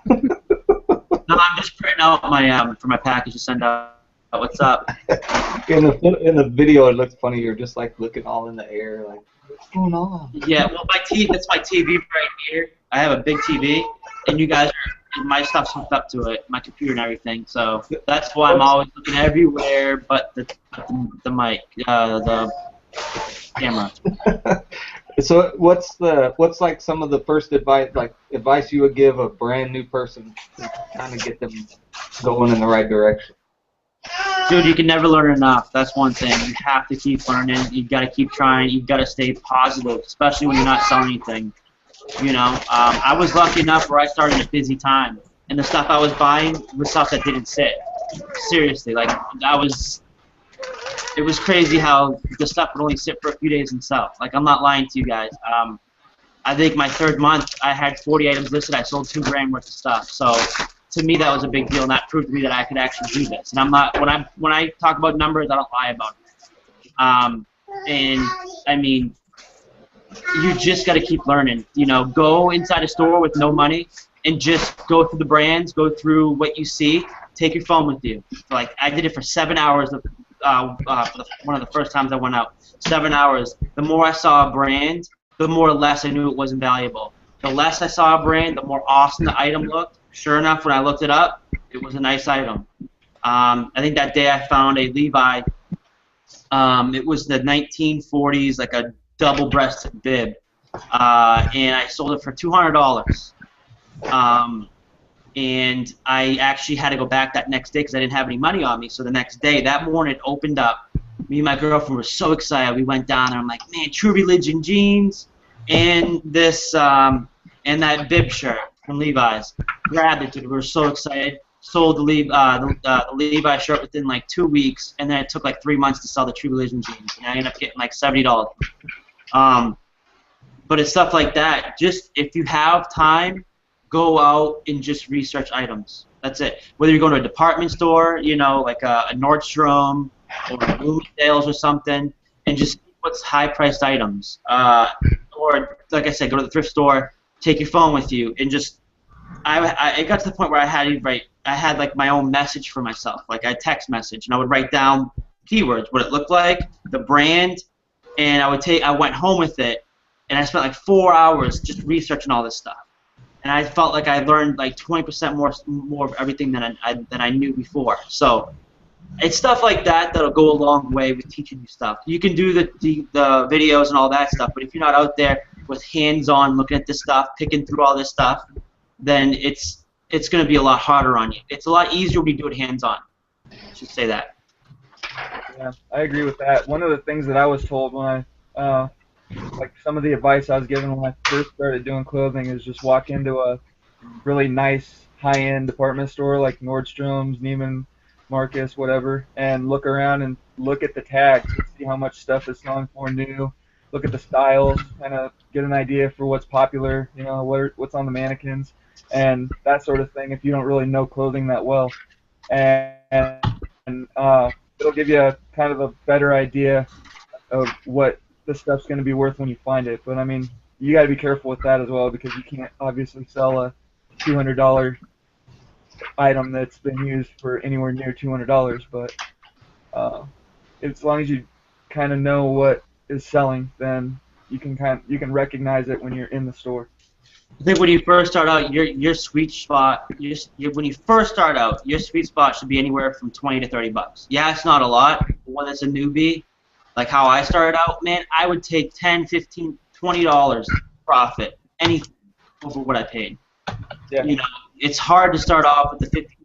No, I'm just printing out my for my package to send out. What's up?
In the video, it looks funny. You're just like looking all in the air, like what's going on?
Yeah, well, that's my TV right here. I have a big TV, and you guys my stuff's hooked up to it, my computer and everything. So that's why I'm always looking everywhere, but the mic, the camera.
So what's like some of the first advice you would give a brand new person to kind of get them going in the right direction?
Dude, you can never learn enough. That's one thing. You have to keep learning. You got to keep trying. You got to stay positive, especially when you're not selling anything. I was lucky enough where I started at a busy time, and the stuff I was buying was stuff that didn't sit. Seriously, it was crazy how the stuff would only sit for a few days and sell. Like, I'm not lying to you guys. I think my third month, I had 40 items listed. I sold $2,000 worth of stuff. So to me, that was a big deal, and that proved to me that I could actually do this. And I'm not when I talk about numbers, I don't lie about it. And I mean, you just got to keep learning. Go inside a store with no money and just go through the brands, go through what you see. Take your phone with you. Like, I did it for 7 hours. One of the first times I went out, 7 hours. The more I saw a brand, the more or less I knew it wasn't valuable. The less I saw a brand, the more awesome the item looked. Sure enough, when I looked it up, it was a nice item. I think that day I found a Levi. It was the 1940s, like a double-breasted bib, and I sold it for $200. And I actually had to go back that next day because I didn't have any money on me. So the next day, that morning, it opened up. Me and my girlfriend were so excited. We went down there. I'm like, man, True Religion jeans and this and that bib shirt from Levi's. Grabbed it, dude. We were so excited. Sold the Levi shirt within like 2 weeks, and then it took like 3 months to sell the True Religion jeans, and I ended up getting like $70. But it's stuff like that. Just if you have time, go out and just research items. That's it. Whether you're going to a department store, like a Nordstrom or a Bloomingdale's or something, and just what's high-priced items. Or, like I said, go to the thrift store, take your phone with you, and just. It got to the point where I had like my own message for myself, like a text message, and I would write down keywords, what it looked like, the brand, and I went home with it, and I spent like 4 hours just researching all this stuff. And I felt like I learned like 20% more of everything than I knew before. So it's stuff like that that'll go a long way with teaching you stuff. You can do the videos and all that stuff, but if you're not out there with hands-on looking at this stuff, picking through all this stuff, then it's going to be a lot harder on you. It's a lot easier when you do it hands-on. I should say that.
Yeah, I agree with that. One of the things that I was told when like some of the advice I was given when I first started doing clothing is just walk into a really nice high-end department store like Nordstrom's, Neiman Marcus, whatever, and look around and look at the tags and see how much stuff is selling for new. Look at the styles, kind of get an idea for what's popular, what's on the mannequins, and that sort of thing if you don't really know clothing that well. And it'll give you kind of a better idea of what the stuff's going to be worth when you find it. But I mean, you got to be careful with that as well, because you can't obviously sell a $200 item that's been used for anywhere near $200. But as long as you kind of know what is selling, then you can recognize it when you're in the store.
I think when you first start out, your sweet spot, when you first start out, your sweet spot should be anywhere from 20 to 30 bucks. Yeah, it's not a lot. For one that's a newbie, like how I started out, man, I would take 10, 15, $20 profit, anything over what I paid.
Yeah.
You know, it's hard to start off with the 50.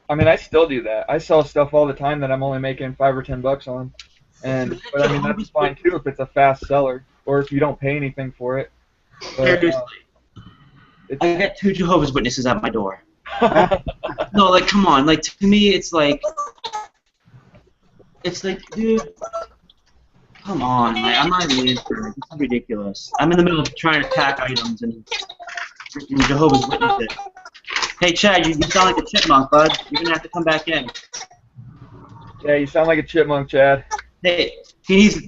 I mean, I still do that. I sell stuff all the time that I'm only making $5 or $10 on, but I mean that's fine too if it's a fast seller or if you don't pay anything for it. But,
Seriously, I got 2 Jehovah's Witnesses at my door. No, like, come on, like, to me, it's like, dude, come on, like, I'm not even into it. This is ridiculous. I'm in the middle of trying to pack items and freaking Jehovah's Witnesses. Hey, Chad, you sound like a chipmunk, bud. You're gonna have to come back in.
Yeah, you sound like a chipmunk, Chad.
Hey,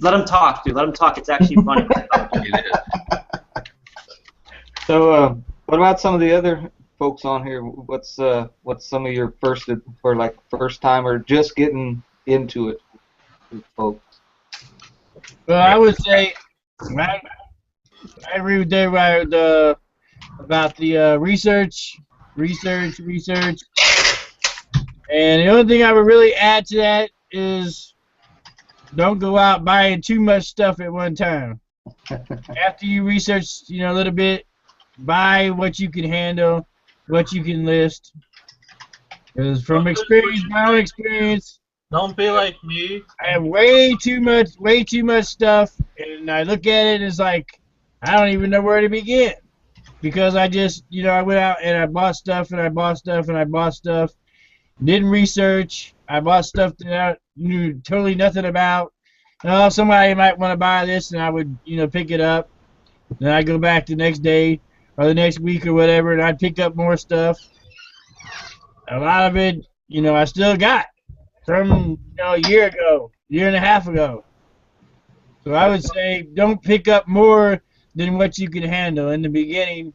let him talk, dude. Let him talk. It's actually funny.
So, what about some of the other folks on here? What's some of your first time or just getting into it, folks?
Well, I would say I agree with everybody about the research. And the only thing I would really add to that is don't go out buying too much stuff at one time. After you research, a little bit, buy what you can handle, what you can list. Because from my own experience,
don't be like me.
I have way too much stuff, and I look at it and it's like I don't even know where to begin. Because I just, I went out and I bought stuff and I bought stuff and I bought stuff. Didn't research. I bought stuff that I knew totally nothing about. Somebody might want to buy this, and I would, pick it up. Then I'd go back the next day or the next week or whatever, and I'd pick up more stuff. A lot of it, I still got from, a year and a half ago. So I would say don't pick up more than what you can handle in the beginning.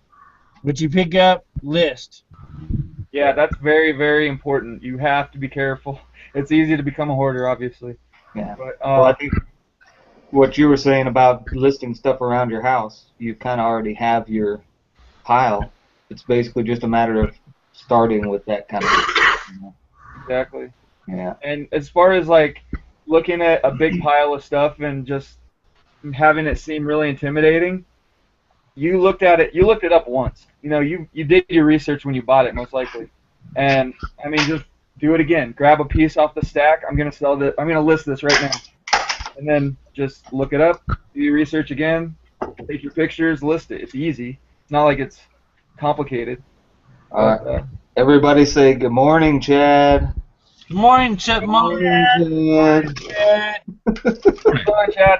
What you pick up, list.
Yeah, that's very, very important. You have to be careful. It's easy to become a hoarder, obviously.
Yeah.
But,
well, I think what you were saying about listing stuff around your house, you kind of already have your pile. It's basically just a matter of starting with that kind of thing.
Exactly.
Yeah.
And as far as like looking at a big pile of stuff and just having it seem really intimidating, you looked it up once. You did your research when you bought it, most likely. And I mean, just do it again. Grab a piece off the stack. I'm gonna list this right now. And then just look it up, do your research again, take your pictures, list it. It's easy. It's not like it's complicated.
Everybody say good morning, Chad.
Good morning, Chipmunk.
Good morning, Chad.
Good morning, Chad.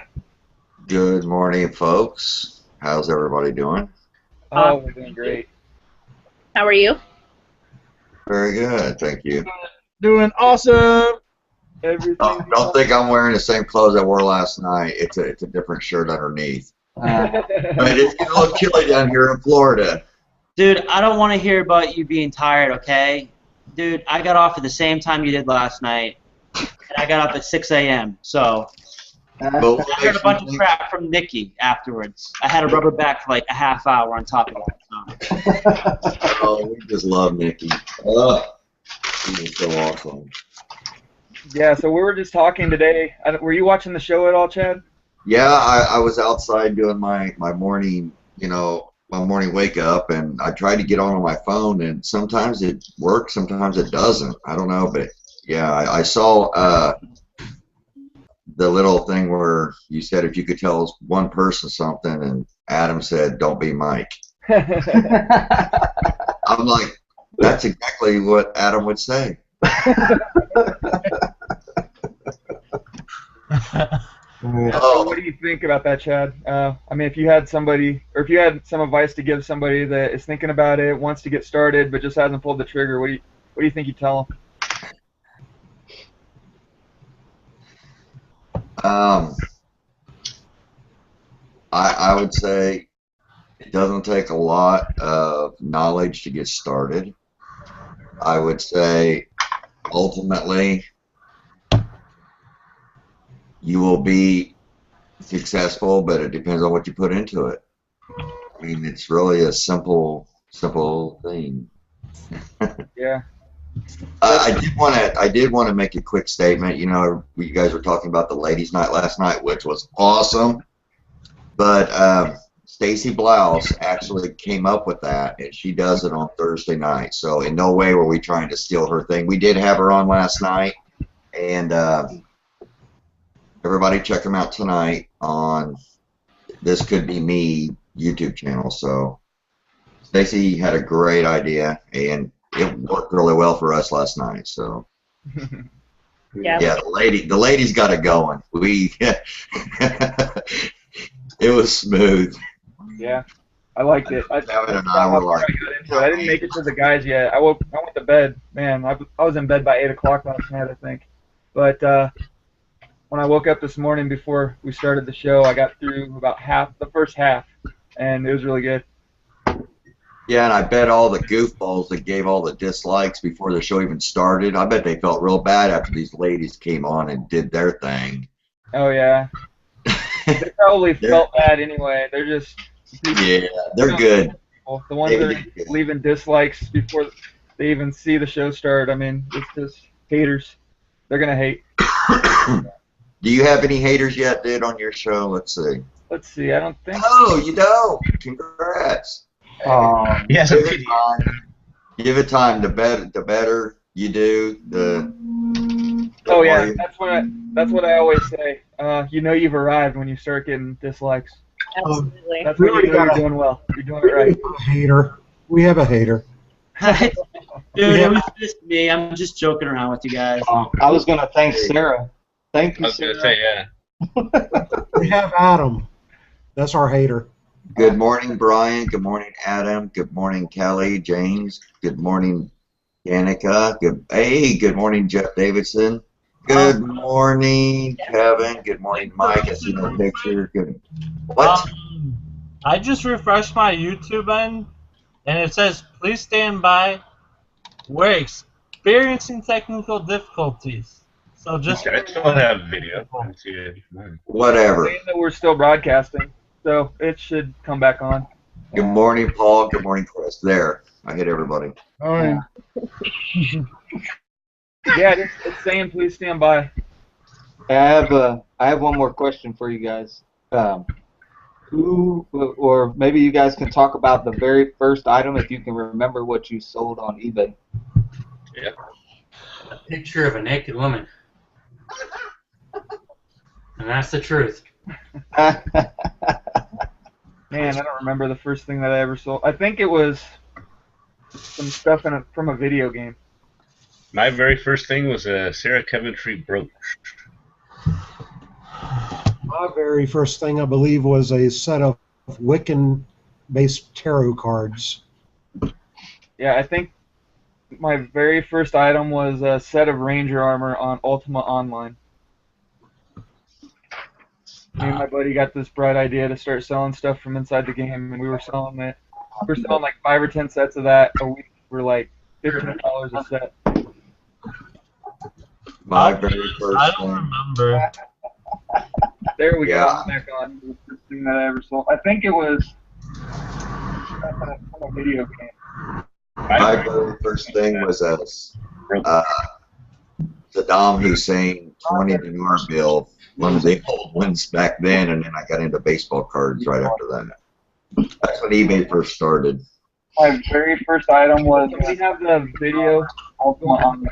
Good morning, folks. How's everybody doing?
Oh, we're doing great.
How are you?
Very good, thank you.
Doing awesome.
Everything.
Don't think I'm wearing the same clothes I wore last night. It's a different shirt underneath. But it's a little chilly down here in Florida.
Dude, I don't want to hear about you being tired, okay? Dude, I got off at the same time you did last night, and I got up at 6 a.m., so I heard a bunch of crap from Nikki afterwards. I had a rubber back for like a half hour on top of that.
Oh, we just love Nikki. She's so awesome.
Yeah, so we were just talking today. Were you watching the show at all, Chad?
Yeah, I was outside doing my morning, my morning wake up, and I tried to get on my phone, and sometimes it works, sometimes it doesn't. I don't know, but yeah, I saw the little thing where you said if you could tell one person something, and Adam said, "Don't be Mike." I'm like, that's exactly what Adam would say.
So what do you think about that, Chad? I mean, if you had somebody, or if you had some advice to give somebody that is thinking about it, wants to get started, but just hasn't pulled the trigger, what do you think you'd tell them?
I would say it doesn't take a lot of knowledge to get started. I would say ultimately you will be successful, but it depends on what you put into it. I mean, it's really a simple thing.
Yeah.
I did want to make a quick statement. You know, you guys were talking about the ladies' night last night, which was awesome. But Stacy Blouse actually came up with that, and she does it on Thursday night. So in no way were we trying to steal her thing. We did have her on last night, and everybody check them out tonight on This Could Be Me YouTube channel. So Stacy had a great idea, and it worked really well for us last night. So yeah, the ladies got it going. It was smooth.
Yeah, I liked it.
Kevin and I were like,
I didn't make it to the guys yet. I went to bed. Man, I was in bed by 8 o'clock last night, I think. But when I woke up this morning before we started the show, I got through about the first half, and it was really good.
Yeah, and I bet all the goofballs that gave all the dislikes before the show even started, I bet they felt real bad after these ladies came on and did their thing.
Oh, yeah. They probably felt bad anyway. They're just...
Yeah, they're good.
The ones that are leaving dislikes before they even see the show start, I mean, it's just haters. They're going to hate.
Do you have any haters yet, dude, on your show? Let's see.
Let's see, I don't think
Oh, you don't. Congrats.
Yes,
Give it time. The better you do, the
Oh yeah, that's what I always say. You know you've arrived when you start getting dislikes.
Absolutely.
That's when you know you're doing well. You're doing it right.
Hater. We have a hater.
Dude, it was just me. I'm just joking around with you guys.
I was going to thank Sarah. Thank you,
I was
Sarah.
gonna say, yeah.
We have Adam. That's our hater.
Good morning, Brian. Good morning, Adam. Good morning, Kelly, James. Good morning, Danica. Good morning, Jeff Davidson. Good morning, Kevin. Good morning, Mike. I see no picture. Good. What?
I just refreshed my YouTube end, and it says, "Please stand by. We're experiencing technical difficulties." So just.
I still have video. I see it.
Whatever.
Saying that we're still broadcasting, so it should come back on.
Good morning, Paul. Good morning, Chris. There. I hit everybody.
All right.
Yeah, it's saying please stand by.
I have one more question for you guys. Who, or maybe you guys can talk about the very first item if you can remember what you sold on eBay.
Yeah.
A picture of a naked woman. And that's the truth.
Man, I don't remember the first thing that I ever sold. I think it was some stuff from a video game.
My very first thing was a Sarah Coventry brooch.
My very first thing, I believe, was a set of Wiccan-based tarot cards.
Yeah, I think my very first item was a set of Ranger armor on Ultima Online. Me and my buddy got this bright idea to start selling stuff from inside the game, and we were selling it. We were selling like 5 or 10 sets of that a week. We're like $15 a set.
My very first
I don't
thing.
remember.
There we go.
Yeah.
I'm back on. The first thing that I ever sold. I think it was from a video game.
My very first thing was a Saddam Hussein $20 bill, one of the old ones back then, and then I got into baseball cards right after that. That's when eBay first started.
My very first item was. We have the video Ultima Online.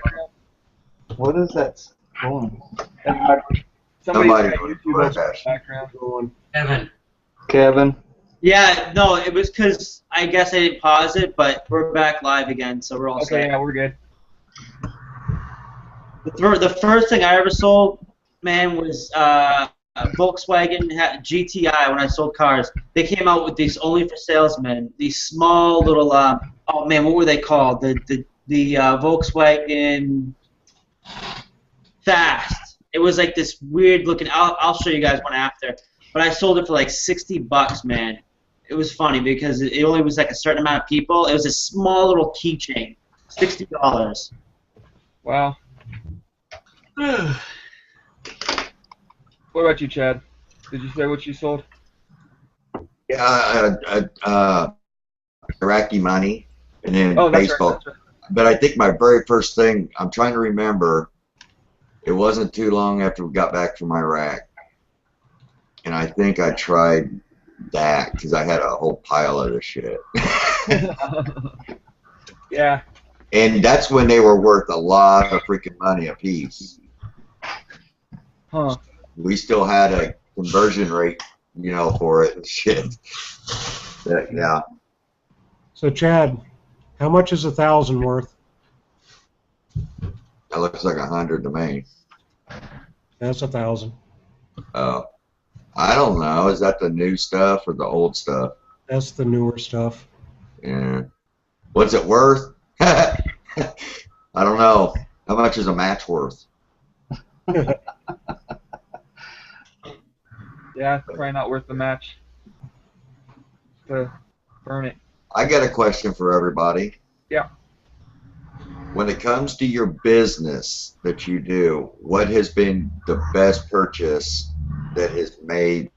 What is that? Going?
Somebody's
Somebody
got
wrote
YouTube
that.
in the background going.
Kevin.
Yeah, no, it was because I guess I didn't pause it, but we're back live again, so we're all
Okay,
set.
yeah, we're good.
The first thing I ever sold, man, was a Volkswagen GTI when I sold cars. They came out with these only for salesmen, these small little, oh man, what were they called? The Volkswagen Fast. It was like this weird looking, I'll show you guys one after. but I sold it for like $60, man. It was funny because it only was like a certain amount of people. It was a small little keychain, $60.
Wow. What about you, Chad? Did you say what you sold?
Yeah, Iraqi money, and then
Oh, that's
baseball.
right. That's right.
But I think my very first thing, I'm trying to remember, it wasn't too long after we got back from Iraq, and I think I tried that because I had a whole pile of this shit.
Yeah.
And that's when they were worth a lot of freaking money a piece.
Huh.
We still had a conversion rate, for it and shit. But, yeah.
So, Chad, how much is 1,000 worth?
That looks like 100 to me.
That's 1,000.
Oh. I don't know. Is that the new stuff or the old stuff?
That's the newer stuff.
Yeah. What's it worth? I don't know. How much is a match worth?
Yeah, probably not worth the match. To burn it.
I got a question for everybody.
Yeah.
When it comes to your business that you do, what has been the best purchase that has made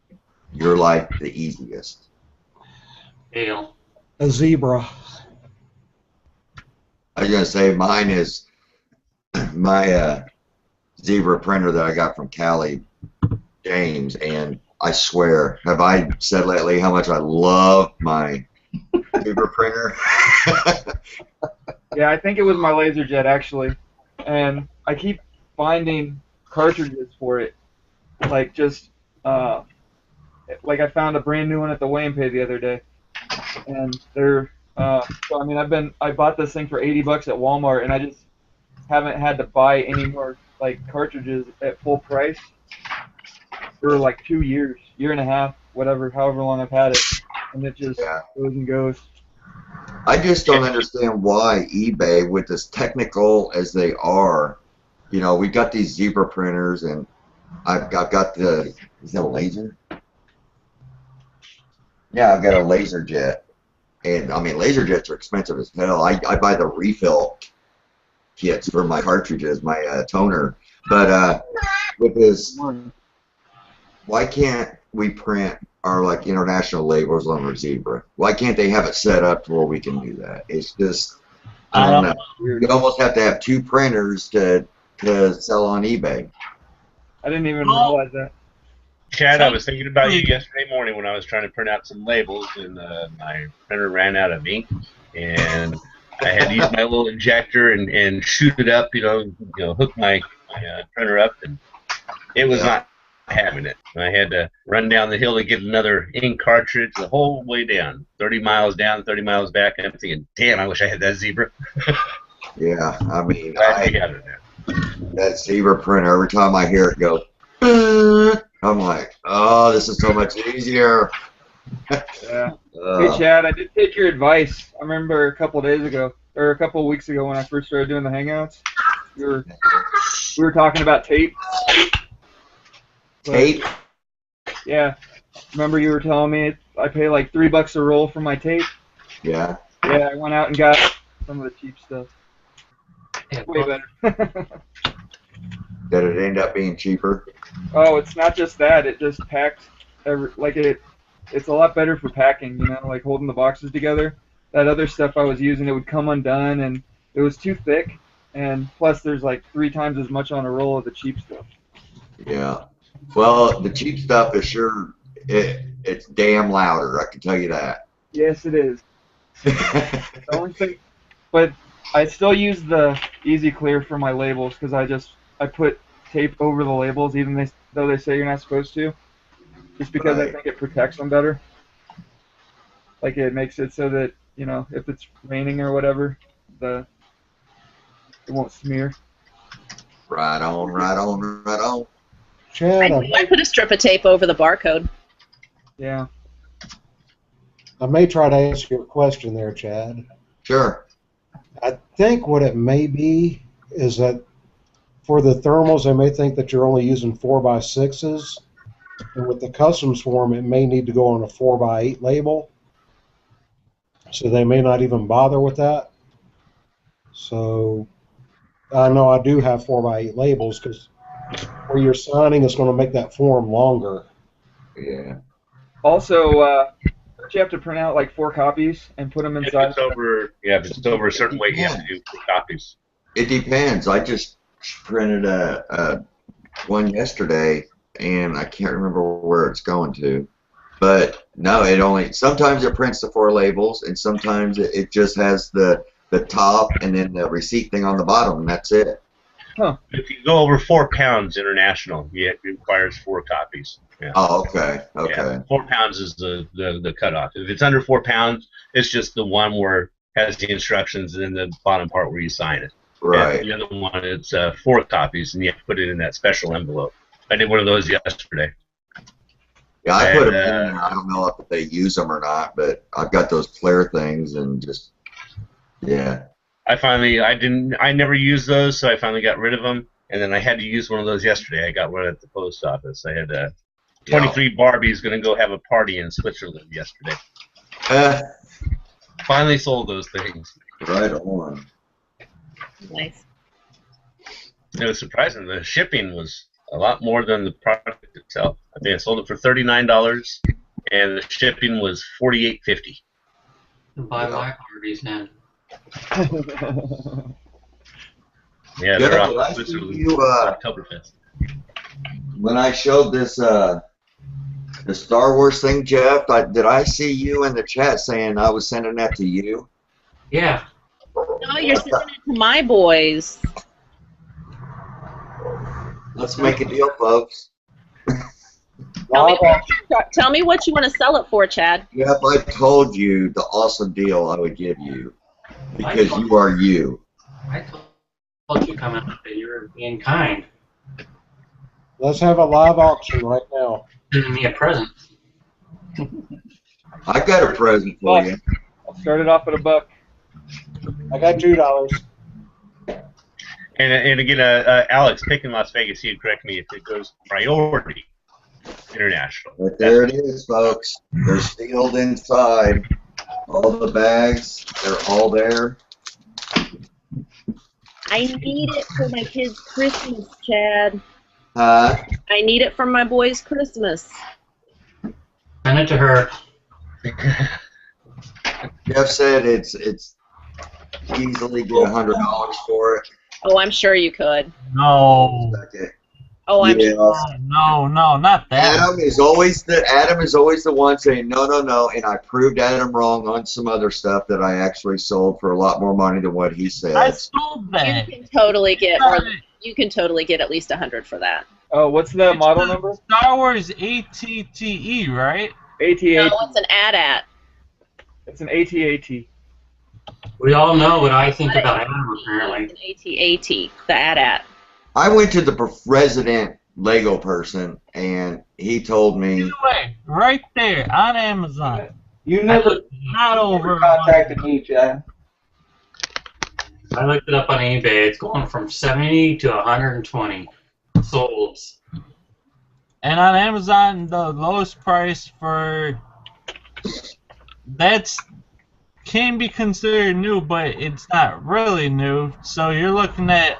your life the easiest?
Ale.
A zebra.
I was going to say mine is my zebra printer that I got from Cali, James, and I swear, have I said lately how much I love my zebra printer?
Yeah, I think it was my LaserJet actually, and I keep finding cartridges for it, like like I found a brand new one at the weigh and pay the other day, and they're so I mean I bought this thing for $80 at Walmart, and I just haven't had to buy any more like cartridges at full price for like 2 years, year and a half, whatever, however long I've had it, and it just goes and goes.
I just don't understand why eBay, with as technical as they are, we got these zebra printers, and I've got the, is that a laser? Yeah, I've got a LaserJet, and I mean LaserJets are expensive as hell. I buy the refill kits for my cartridges, my toner, but with this, why can't we print our like international labels on our zebra? Why can't they have it set up to where we can do that? It's just, I don't know. You almost have to have 2 printers to sell on eBay.
I didn't even realize that.
Chad, I was thinking about you yesterday morning when I was trying to print out some labels, and my printer ran out of ink, and I had to use my little injector and shoot it up, hook my printer up, and it was not having it. I had to run down the hill to get another ink cartridge the whole way down, 30 miles down, 30 miles back, and I'm thinking, damn, I wish I had that zebra.
Yeah, I mean,
Glad you got it there.
That zebra printer, every time I hear it go, I'm like, oh, this is so much easier.
Yeah. Hey, Chad, I did take your advice. I remember a couple days ago, or a couple weeks ago when I first started doing the Hangouts, we were talking about tape.
Tape?
Yeah. Remember you were telling me I pay like $3 a roll for my tape?
Yeah.
Yeah, I went out and got some of the cheap stuff. Way better.
Did it end up being cheaper?
Oh, it's not just that. It just packs it's a lot better for packing, like holding the boxes together. That other stuff I was using, it would come undone, and it was too thick, and plus there's like 3 times as much on a roll of the cheap stuff.
Yeah. Well, the cheap stuff is sure, it's damn louder, I can tell you that.
Yes, it is. The only thing, but I still use the Easy Clear for my labels because I put tape over the labels even though they say you're not supposed to, just because I think it protects them better. Like it makes it so that if it's raining or whatever, it won't smear.
Right on, right on, right on.
Chad,
I put a strip of tape over the barcode.
Yeah.
I may try to answer your question there, Chad.
Sure.
I think what it may be is that for the thermals, they may think that you're only using 4x6s, And with the customs form, it may need to go on a 4x8 label. So they may not even bother with that. So I know I do have 4x8 labels because where you're signing is going to make that form longer.
Yeah.
Also, don't you have to print out like 4 copies and put them
If
inside?
it's over, if it's over a certain weight, you have to do 4 copies.
It depends. I just printed a one yesterday, and I can't remember where it's going to. But no, sometimes it prints the 4 labels, and sometimes it just has the top and then the receipt thing on the bottom, and that's it.
Huh.
If you go over 4 pounds international, it requires 4 copies. Yeah.
Oh, okay. Okay.
Yeah, 4 pounds is the cutoff. If it's under 4 pounds, it's just the one where it has the instructions and then the bottom part where you sign it.
Right.
And the other one, it's 4 copies, and you have to put it in that special envelope. I did one of those yesterday.
Yeah, I put them in there. I don't know if they use them or not, but I've got those clear things and just, yeah.
I never used those, so I finally got rid of them, and then I had to use one of those yesterday. I got one at the post office. I had 23 Barbies going to go have a party in Switzerland yesterday. Finally sold those things.
Right on.
Nice.
It was surprising. The shipping was a lot more than the product itself. I think I sold it for $39, and the shipping was $48.50.
Buy my Barbies then.
Yeah, they're off Switzerland. Oktoberfest.
When I showed this the Star Wars thing, Jeff, did I see you in the chat saying I was sending that to you?
Yeah.
No, you're sending it to my boys.
Let's make a deal, folks.
Tell me what you want to sell it for, Chad.
Jeff, I told you the awesome deal I would give you because you are you.
I told you come out that you're being kind.
Let's have a live auction right now.
Giving me a present.
I got a present for you.
I'll start it off at $1.
I got $2.
And again, Alex, pick in Las Vegas, you'd correct me if it goes priority international.
But there it is, folks. They're sealed inside. All the bags, they're all there.
I need it for my kids' Christmas, Chad.
I
need it for my boys' Christmas.
Send it to her.
Jeff said it's easily get $100 for it.
Oh, I'm sure you could.
No.
Oh, I'm
Yes.
sure.
No, not that.
Adam is always the one saying no, and I proved Adam wrong on some other stuff that I actually sold for a lot more money than what he said.
I sold that.
You can totally get at least 100 for that.
Oh, what's the model number?
Star Wars ATTE, right?
AT-AT.
No, it's an AT-AT.
It's an AT-AT.
We all know what I think about Adam, apparently.
It's an AT-AT, the AT-AT.
I went to the resident Lego person, and he told me.
Anyway, right there on Amazon.
You never
Not over.
contacted me, Chad.
I looked it up on eBay. It's going from 70 to 120 souls.
And on Amazon, the lowest price for that's can be considered new, but it's not really new. So you're looking at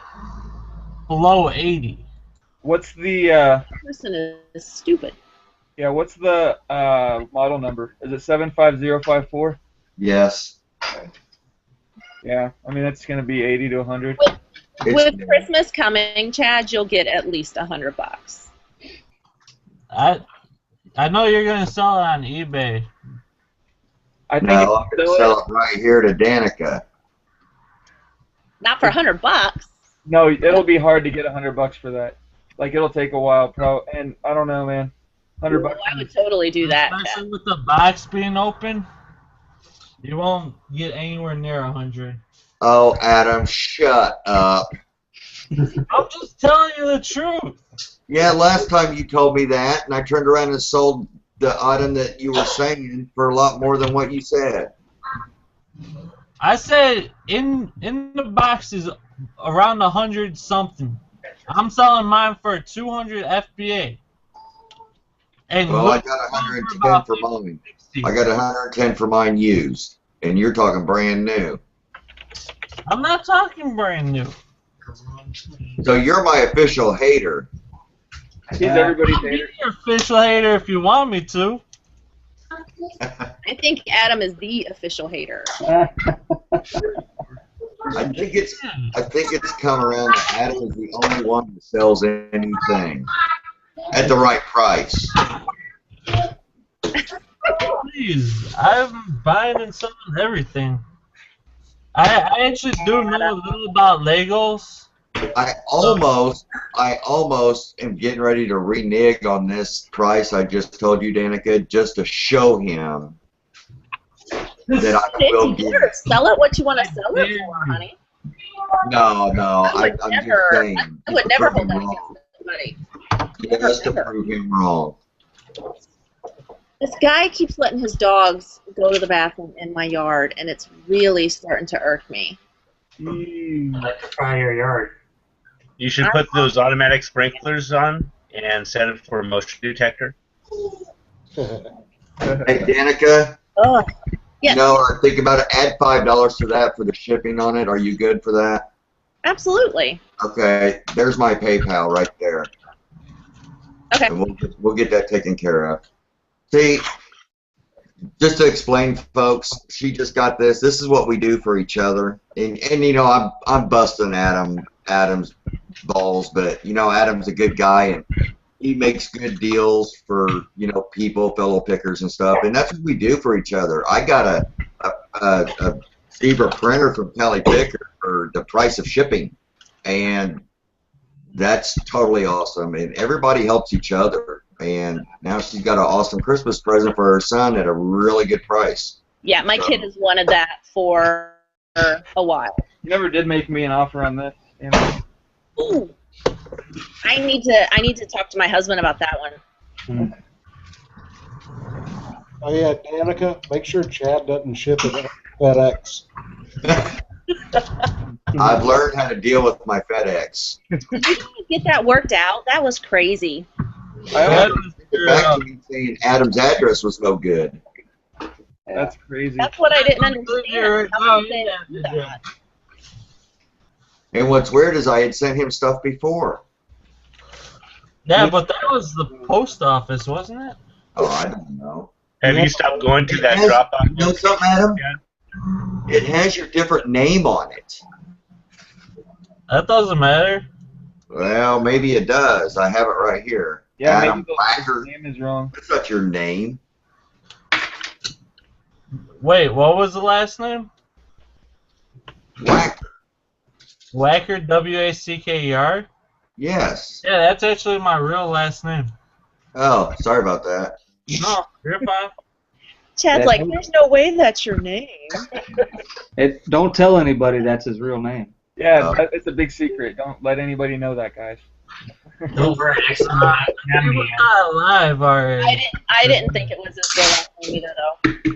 below 80.
What's the
Person is stupid.
yeah? What's the model number? Is it 75054?
Yes.
Yeah, I mean that's gonna be 80 to 100.
With Christmas coming, Chad, you'll get at least $100.
I know you're gonna sell it on eBay.
I think
No, I'm going to sell it right here to Danica.
Not for $100.
no, it'll be hard to get $100 for that. Like it'll take a while, and I don't know, man. $100.
I would totally do that.
Especially with the box being open, you won't get anywhere near 100.
Oh, Adam, shut up.
I'm just telling you the truth.
Yeah, last time you told me that, and I turned around and sold the item that you were saying for a lot more than what you said.
I said in the box is around 100 something. I'm selling mine for 200 FBA. And
Well, I
look
got
for
110
about
for mine.
60.
I got 110 for mine used, and you're talking brand new.
I'm not talking brand new.
So you're my official hater.
He's everybody's
I'll be
hater.
your official hater if you want me to.
I think Adam is the official hater.
I think it's come around that Adam is the only one that sells anything at the right price.
Please, I'm buying and selling everything. I actually do know a little about Legos.
I almost am getting ready to renege on this price I just told you, Danica, just to show him that I will
You
give.
better sell it what you want to sell it for, honey.
No,
I
I'm
would
just saying.
I would never hold
him
that
wrong.
against somebody.
Just to prove him wrong.
This guy keeps letting his dogs go to the bathroom in my yard, and it's really starting to irk me.
I'd like to try your yard.
You should put those automatic sprinklers on and set it for motion detector.
Hey, Danica,
Oh, yes,
you know, think about it. Add $5 to that for the shipping on it. Are you good for that?
absolutely.
Okay, there's my PayPal right there.
Okay.
And we'll get that taken care of. See, just to explain, folks, she just got this. This is what we do for each other. And you know, I'm busting Adam's balls, but you know, Adam's a good guy and he makes good deals for, you know, people, fellow pickers and stuff. And that's what we do for each other. I got a zebra printer from Cali Picker for the price of shipping, and that's totally awesome. And everybody helps each other. And now she's got an awesome Christmas present for her son at a really good price.
Yeah, my kid has wanted that for a while.
You never did make me an offer on this. You know?
Ooh. I need to talk to my husband about that one.
Oh yeah, Danica, make sure Chad doesn't ship it at FedEx.
I've learned how to deal with my FedEx.
Did you get that worked out? That was crazy.
I almost get back to me saying Adam's address was no good.
That's crazy.
That's what I didn't understand. How did they do that?
And what's weird is I had sent him stuff before.
Yeah, but that was the post office, wasn't it?
Oh, I don't know.
Have you stopped going to that
It has-
drop-off?
You know something, Adam? It has your different name on it.
That doesn't matter.
Well, maybe it does. I have it right here.
Yeah,
Adam
maybe
Whacker.
the name is wrong.
That's not your name.
Wait, what was the last name?
Whacker.
Wacker, W-A-C-K-E-R?
Yes.
Yeah, that's actually my real last name.
Oh, sorry about that.
No, you're fine.
Chad's like, there's no way that's your name.
Don't tell anybody that's his real name.
Yeah, it's a big secret. Don't let anybody know that, guys.
Don't worry, next time
We're not live already.
I didn't think it was his real last name either, though.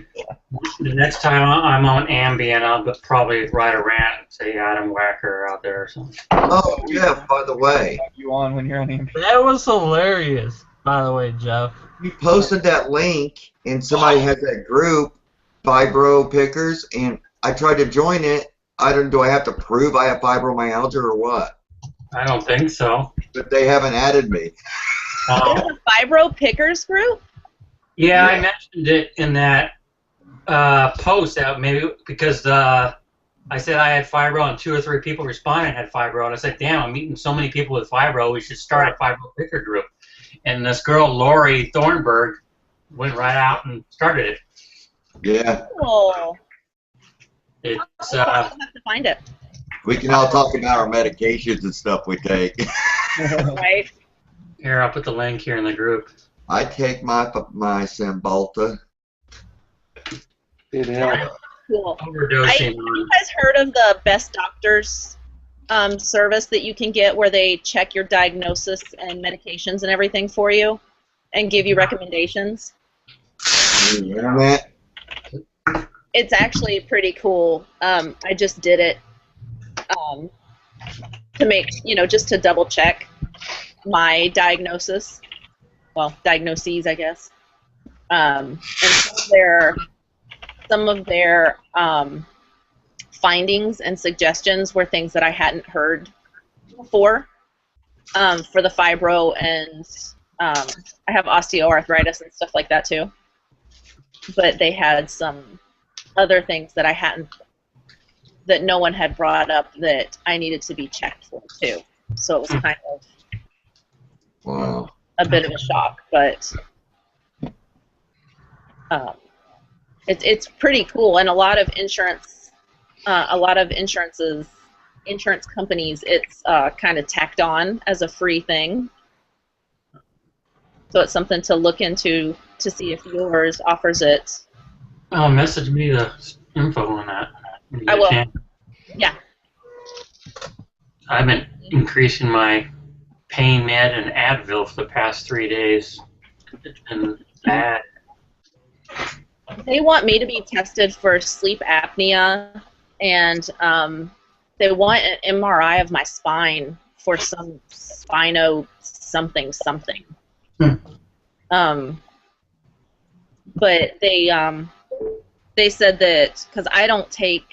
the next time I'm on Ambien, I'll probably write a rant and say Adam Whacker out there or something.
Oh, Jeff, by the way.
Have you on when you're on Ambien.
That was hilarious, by the way, Jeff.
You posted that link, and somebody has that group, Fibro Pickers, and I tried to join it. Do I have to prove I have fibromyalgia or what?
I don't think so.
But they haven't added me.
There's a Fibro Pickers group?
Yeah, I mentioned it in that post out maybe because I said I had fibro and 2 or 3 people responded and had fibro, and I said, damn, I'm meeting so many people with fibro, we should start a fibro picker group. And this girl, Lori Thornburg, went right out and started it.
Yeah.
Oh.
It's
I'll have to find it.
We can all talk about our medications and stuff we take.
Right?
Here, I'll put the link here in the group.
I take my Cymbalta.
It helps.
Cool.
Overdosing.
Have you guys heard of the Best Doctors service that you can get where they check your diagnosis and medications and everything for you and give you recommendations?
Internet?
It's actually pretty cool. I just did it to make, just to double check my diagnosis. diagnoses, I guess. And some of their findings and suggestions were things that I hadn't heard before for the fibro, and I have osteoarthritis and stuff like that too. But they had some other things that that no one had brought up that I needed to be checked for too. So it was kind of a bit of a shock, but it's pretty cool. And a lot of insurance companies, it's kind of tacked on as a free thing. So it's something to look into to see if yours offers it.
Oh, message me the info on that.
I will. Yeah.
I've been increasing my pain med and Advil for the past 3 days. It's been bad.
They want me to be tested for sleep apnea, and they want an MRI of my spine for some spino something. But they said that because I don't take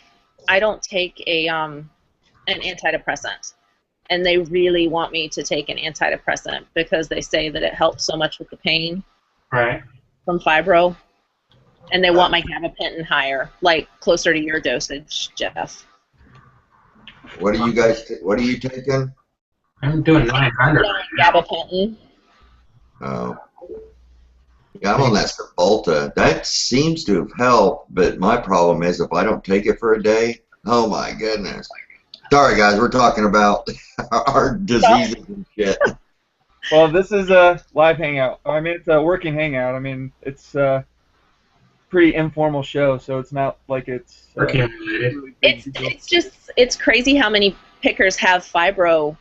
an antidepressant, and they really want me to take an antidepressant because they say that it helps so much with the pain from fibro, and they want my gabapentin higher, like closer to your dosage, Jeff.
What are you taking?
I'm doing 900.
Gabapentin.
Oh. Yeah, I'm on that Cymbalta. That seems to have helped, but my problem is if I don't take it for a day, oh my goodness. Sorry guys, we're talking about our diseases and shit.
Well, this is a live hangout. I mean, it's a working hangout. I mean, it's a pretty informal show, so it's not like it's...
It's crazy how many pickers have fibro.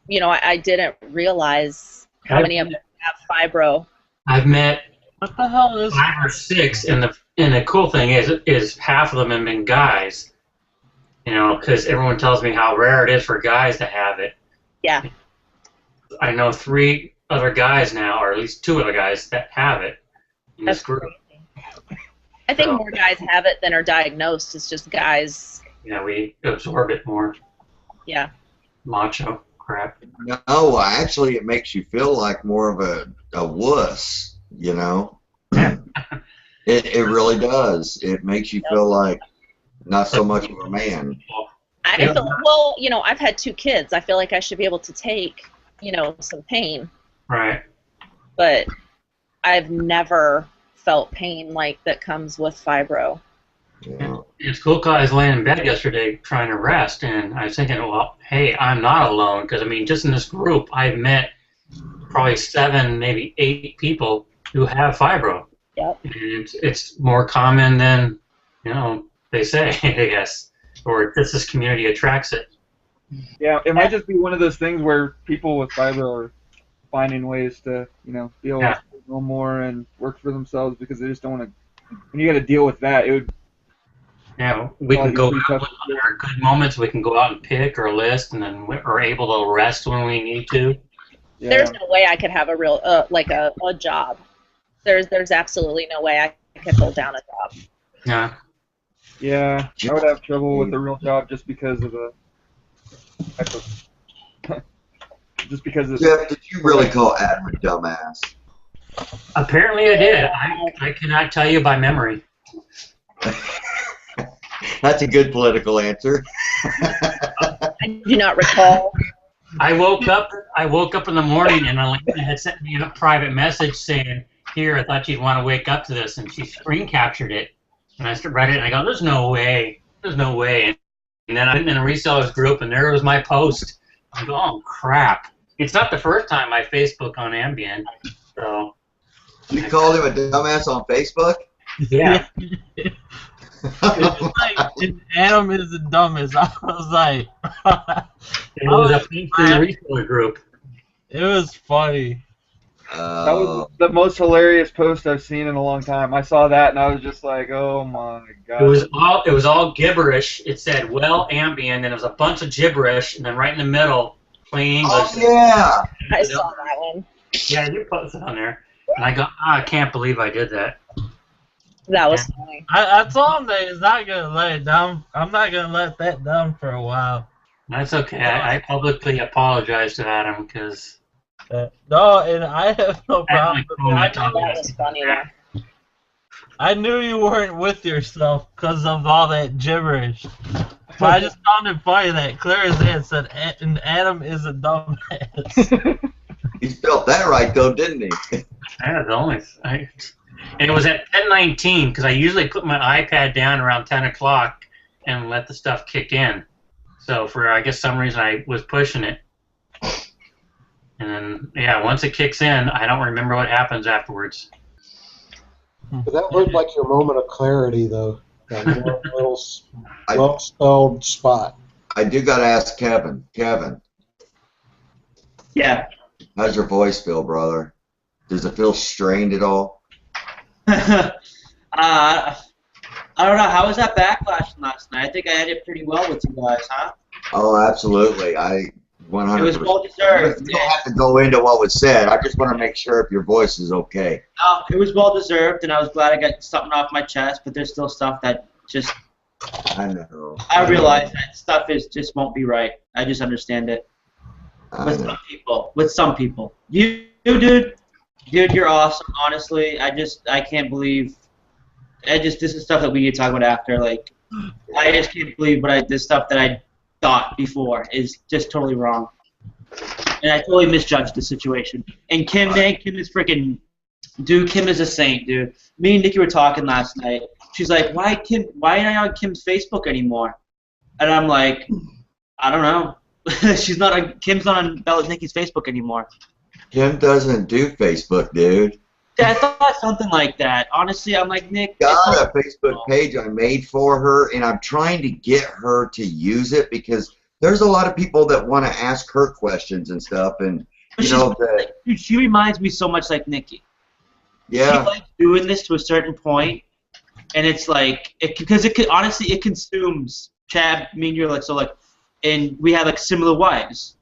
You know, I didn't realize how many of them have fibro.
I've met
what the hell is
5 or 6, and the cool thing is half of them have been guys. You know, because everyone tells me how rare it is for guys to have it.
Yeah.
I know 3 other guys now, or at least 2 other guys that have it in this group.
Crazy. I think more guys have it than are diagnosed. It's just guys.
Yeah, we absorb it more.
Yeah.
Macho crap.
No, actually, it makes you feel like more of a wuss, you know? It really does. It makes you feel like not so much of a man.
I feel, well, you know, I've had 2 kids. I feel like I should be able to take, you know, some pain.
Right.
But I've never felt pain like that comes with fibro.
Yeah.
It's cool because I was laying in bed yesterday trying to rest, and I was thinking, well, hey, I'm not alone, because, I mean, just in this group, I've met probably 7, maybe 8 people who have fibro.
Yep.
And it's more common than, you know, they say, I guess, or this community attracts it.
Yeah, it might just be one of those things where people with fibro are finding ways to, you know, be able to know more and work for themselves because they just don't want to. When you got to deal with that, it would.
Yeah, we can go out with our good moments. We can go out and pick or list, and then we're able to rest when we need to.
Yeah. There's no way I could have a real like a job. There's absolutely no way I could hold down a job.
Yeah.
Yeah, I would have trouble with a real job just because of the. Just because of.
Jeff, did you really call Adam a dumbass?
Apparently, I did. I cannot tell you by memory.
That's a good political answer.
I do not recall.
I woke up in the morning and Elena had sent me a private message saying, "Here, I thought you'd want to wake up to this," and she screen captured it. And I read it and I go, "There's no way. There's no way." And then I'm in a resellers group and there was my post. I go, "Oh crap!" It's not the first time I Facebook on Ambien, so.
You called him a dumbass on Facebook?
Yeah.
And Adam is the dumbest. I was like,
it was a pink reseller group.
It was funny.
That was the most hilarious post I've seen in a long time. I saw that and I was just like, "Oh my god!"
It was all gibberish. It said "well Ambien," and it was a bunch of gibberish, and then right in the middle, plain English.
Oh yeah.
I saw that one.
Yeah, you posted on there. And I go, I can't believe I did that.
That was funny.
I told him that he's not gonna let it down. I'm not gonna let that down for a while.
That's okay. I publicly apologize to Adam because
No, and I have no problem.
That was funny though.
I knew you weren't with yourself because of all that gibberish. But I just found it funny that Claire Zan said, and Adam is a dumbass.
He spelled that right, though, didn't he?
Yeah, the only. And it was at 10:19 because I usually put my iPad down around 10 o'clock and let the stuff kick in. So for I guess some reason I was pushing it, and then yeah, once it kicks in, I don't remember what happens afterwards.
But that looked like your moment of clarity, though. That one little well-spelled spot.
I do got to ask Kevin. Kevin.
Yeah.
How's your voice feel, brother? Does it feel strained at all?
I don't know. How was that backlash last night? I think I had it pretty well with you guys, huh?
Oh, absolutely. I 100%.
It was well deserved.
You don't have to go into what was said. I just want to make sure if your voice is okay.
It was well deserved, and I was glad I got something off my chest. But there's still stuff that just.
I know.
I realize that stuff just won't be right. I just understand it. With some people. You, dude, you're awesome. Honestly, I can't believe. This is stuff that we need to talk about after. Like, I just can't believe this stuff that I thought before is just totally wrong. And I totally misjudged the situation. And Kim is freaking, dude, Kim is a saint, dude. Me and Nikki were talking last night. She's like, why are you on Kim's Facebook anymore? And I'm like, I don't know. Kim's not on Nikki's Facebook anymore.
Kim doesn't do Facebook, dude.
Yeah, I thought something like that. Honestly, I'm like, Nick.
Got a Facebook page I made for her, and I'm trying to get her to use it because there's a lot of people that want to ask her questions and stuff, and
dude, she reminds me so much like Nikki.
Yeah.
She likes doing this to a certain point, and it's like because honestly it consumes Chad. Me and you're like and we have like similar wives.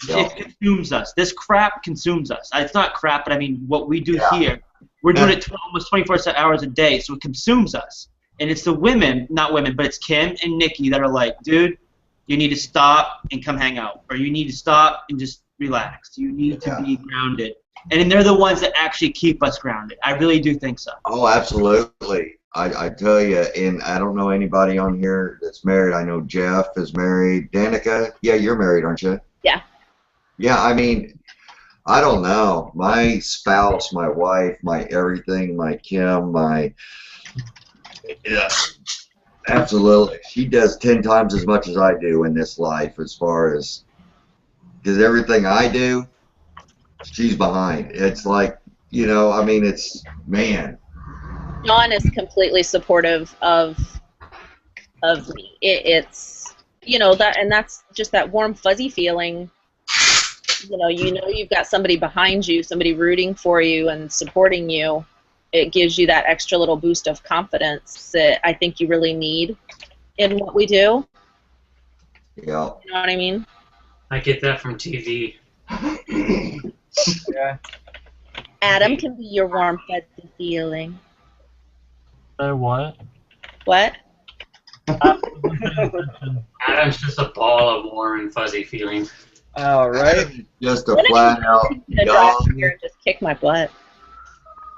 Yeah. It consumes us. This crap consumes us. It's not crap, but I mean what we do here. We're doing it almost 24 hours a day, so it consumes us. And it's the women, not women, but it's Kim and Nikki that are like, dude, you need to stop and come hang out, or you need to stop and just relax. You need to be grounded. And they're the ones that actually keep us grounded. I really do think so.
Oh, absolutely. I tell you, and I don't know anybody on here that's married. I know Jeff is married. Danica, yeah, you're married, aren't you?
Yeah.
Yeah, I mean, I don't know. My spouse, my wife, my everything, my Kim, absolutely. She does 10 times as much as I do in this life as far as, because everything I do, she's behind. It's like, I mean, it's, man.
John is completely supportive of me. It's, and that's just that warm, fuzzy feeling. You've got somebody behind you, somebody rooting for you and supporting you. It gives you that extra little boost of confidence that I think you really need in what we do.
Yeah.
You know what I mean?
I get that from TV.
Yeah.
Adam can be your warm, fuzzy feeling.
What?
What?
Adam's just a ball of warm and fuzzy feeling.
All right.
Just a flat out
drive here and just kick my butt.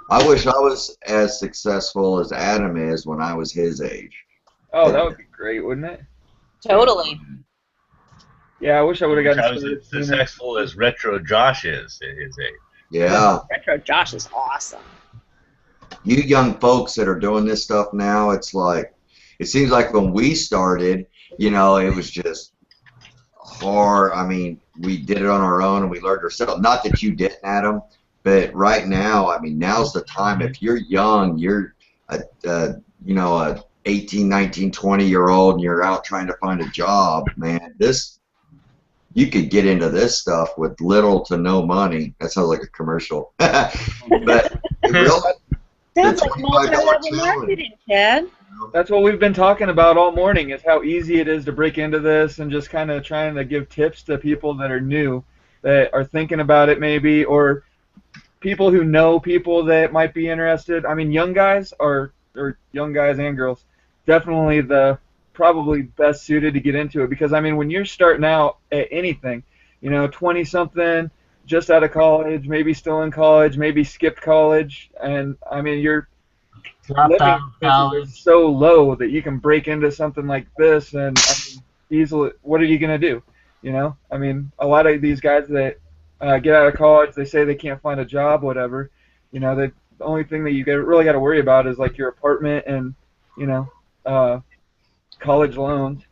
I wish I was as successful as Adam is when I was his age.
Oh, that would be great, wouldn't it?
Totally.
Yeah, I wish I would have gotten
started as successful as Retro Josh is at his age.
Yeah.
Retro Josh is awesome.
You young folks that are doing this stuff now, it's like, it seems like when we started, it was just hard. I mean, we did it on our own and we learned ourselves. Not that you didn't, Adam, but right now, I mean, now's the time. If you're young, you're a 18, 19, 20-year-old and you're out trying to find a job, man, you could get into this stuff with little to no money. That sounds like a commercial. But really,
sounds like multi-level marketing, Chad.
That's what we've been talking about all morning, is how easy it is to break into this, and just kind of trying to give tips to people that are new, that are thinking about it maybe, or people who know people that might be interested. I mean, young guys or young guys and girls, definitely the probably best suited to get into it because I mean, when you're starting out at anything, 20 something, just out of college, maybe still in college, maybe skipped college, and I mean, your
Dropped
living
out of
expenses are
college.
so low that you can break into something like this, and I mean, easily, what are you gonna do? I mean, a lot of these guys that get out of college, they say they can't find a job, whatever. The only thing that you really got to worry about is like your apartment and uh, college loans.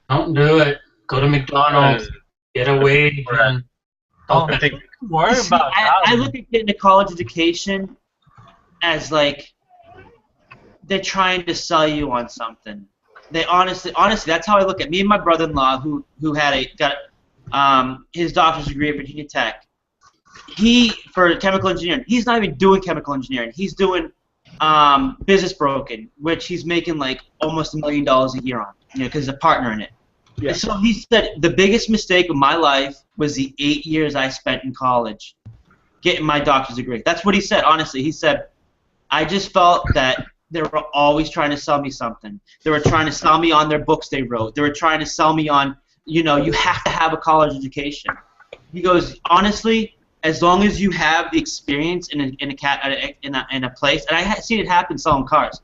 Don't do it. Go to McDonald's. Get a wage and
Oh,
I think
don't worry
You see,
about
I
that.
look at getting a college education as like they're trying to sell you on something. They honestly, that's how I look at me and my brother-in-law who got his doctor's degree at Virginia Tech. He for chemical engineering. He's not even doing chemical engineering. He's doing business broking, which he's making like almost $1 million a year on. Because he's a partner in it.
Yeah.
And so he said the biggest mistake of my life was the 8 years I spent in college getting my doctor's degree. That's what he said. Honestly, he said I just felt that they were always trying to sell me something. They were trying to sell me on their books they wrote. They were trying to sell me on, you have to have a college education. He goes, honestly, as long as you have the experience in a place, and I had seen it happen selling cars.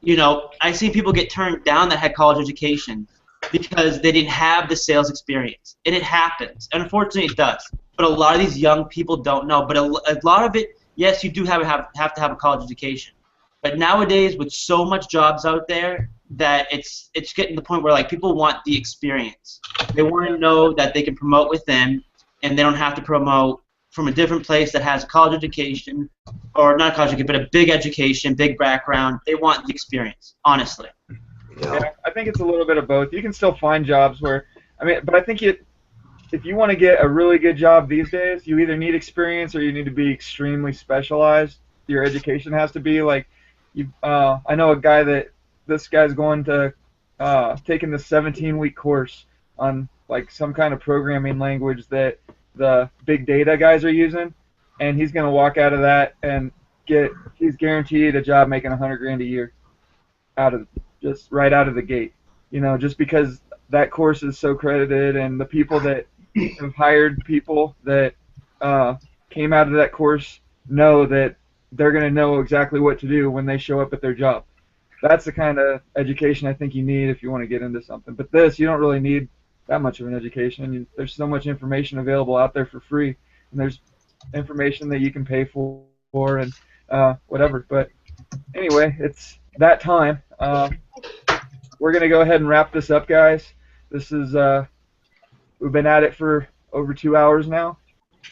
I seen people get turned down that had college education because they didn't have the sales experience, and it happens. And unfortunately, it does. But a lot of these young people don't know. But a lot of it, yes, you do have to have a college education. But nowadays, with so much jobs out there, that it's getting to the point where like people want the experience. They want to know that they can promote within, and they don't have to promote from a different place that has a college education, or not a college education, but a big education, big background. They want the experience, honestly.
Yeah, I think it's a little bit of both. You can still find jobs where, but I think if you want to get a really good job these days, you either need experience or you need to be extremely specialized. Your education has to be like, I know a guy this guy's going to taking the 17-week course on like some kind of programming language that the big data guys are using, and he's going to walk out of that and he's guaranteed a job making $100,000 a year right out of the gate. Just because that course is so credited, and the people that have hired people that came out of that course know that they're going to know exactly what to do when they show up at their job. That's the kind of education I think you need if you want to get into something. But you don't really need that much of an education. There's so much information available out there for free, and there's information that you can pay for and whatever. But anyway, it's that time. We're going to go ahead and wrap this up, guys. This is we've been at it for over 2 hours now.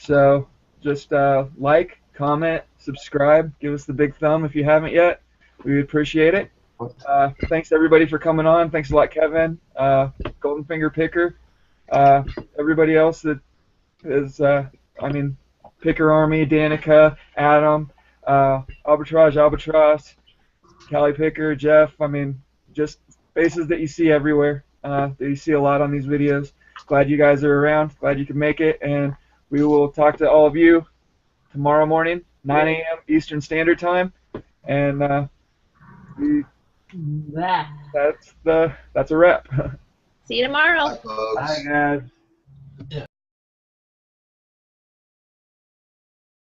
So just like, comment, subscribe, give us the big thumb if you haven't yet. We would appreciate it. Thanks everybody for coming on. Thanks a lot, Kevin, Golden Finger Picker, everybody else that is, Picker Army, Danica, Adam, Albatross, Callie Picker, Jeff. Just faces that you see everywhere, that you see a lot on these videos. Glad you guys are around. Glad you could make it, and we will talk to all of you tomorrow morning, 9 a.m. Eastern Standard Time, and that's a wrap.
See you tomorrow.
Bye, folks.
Bye, guys.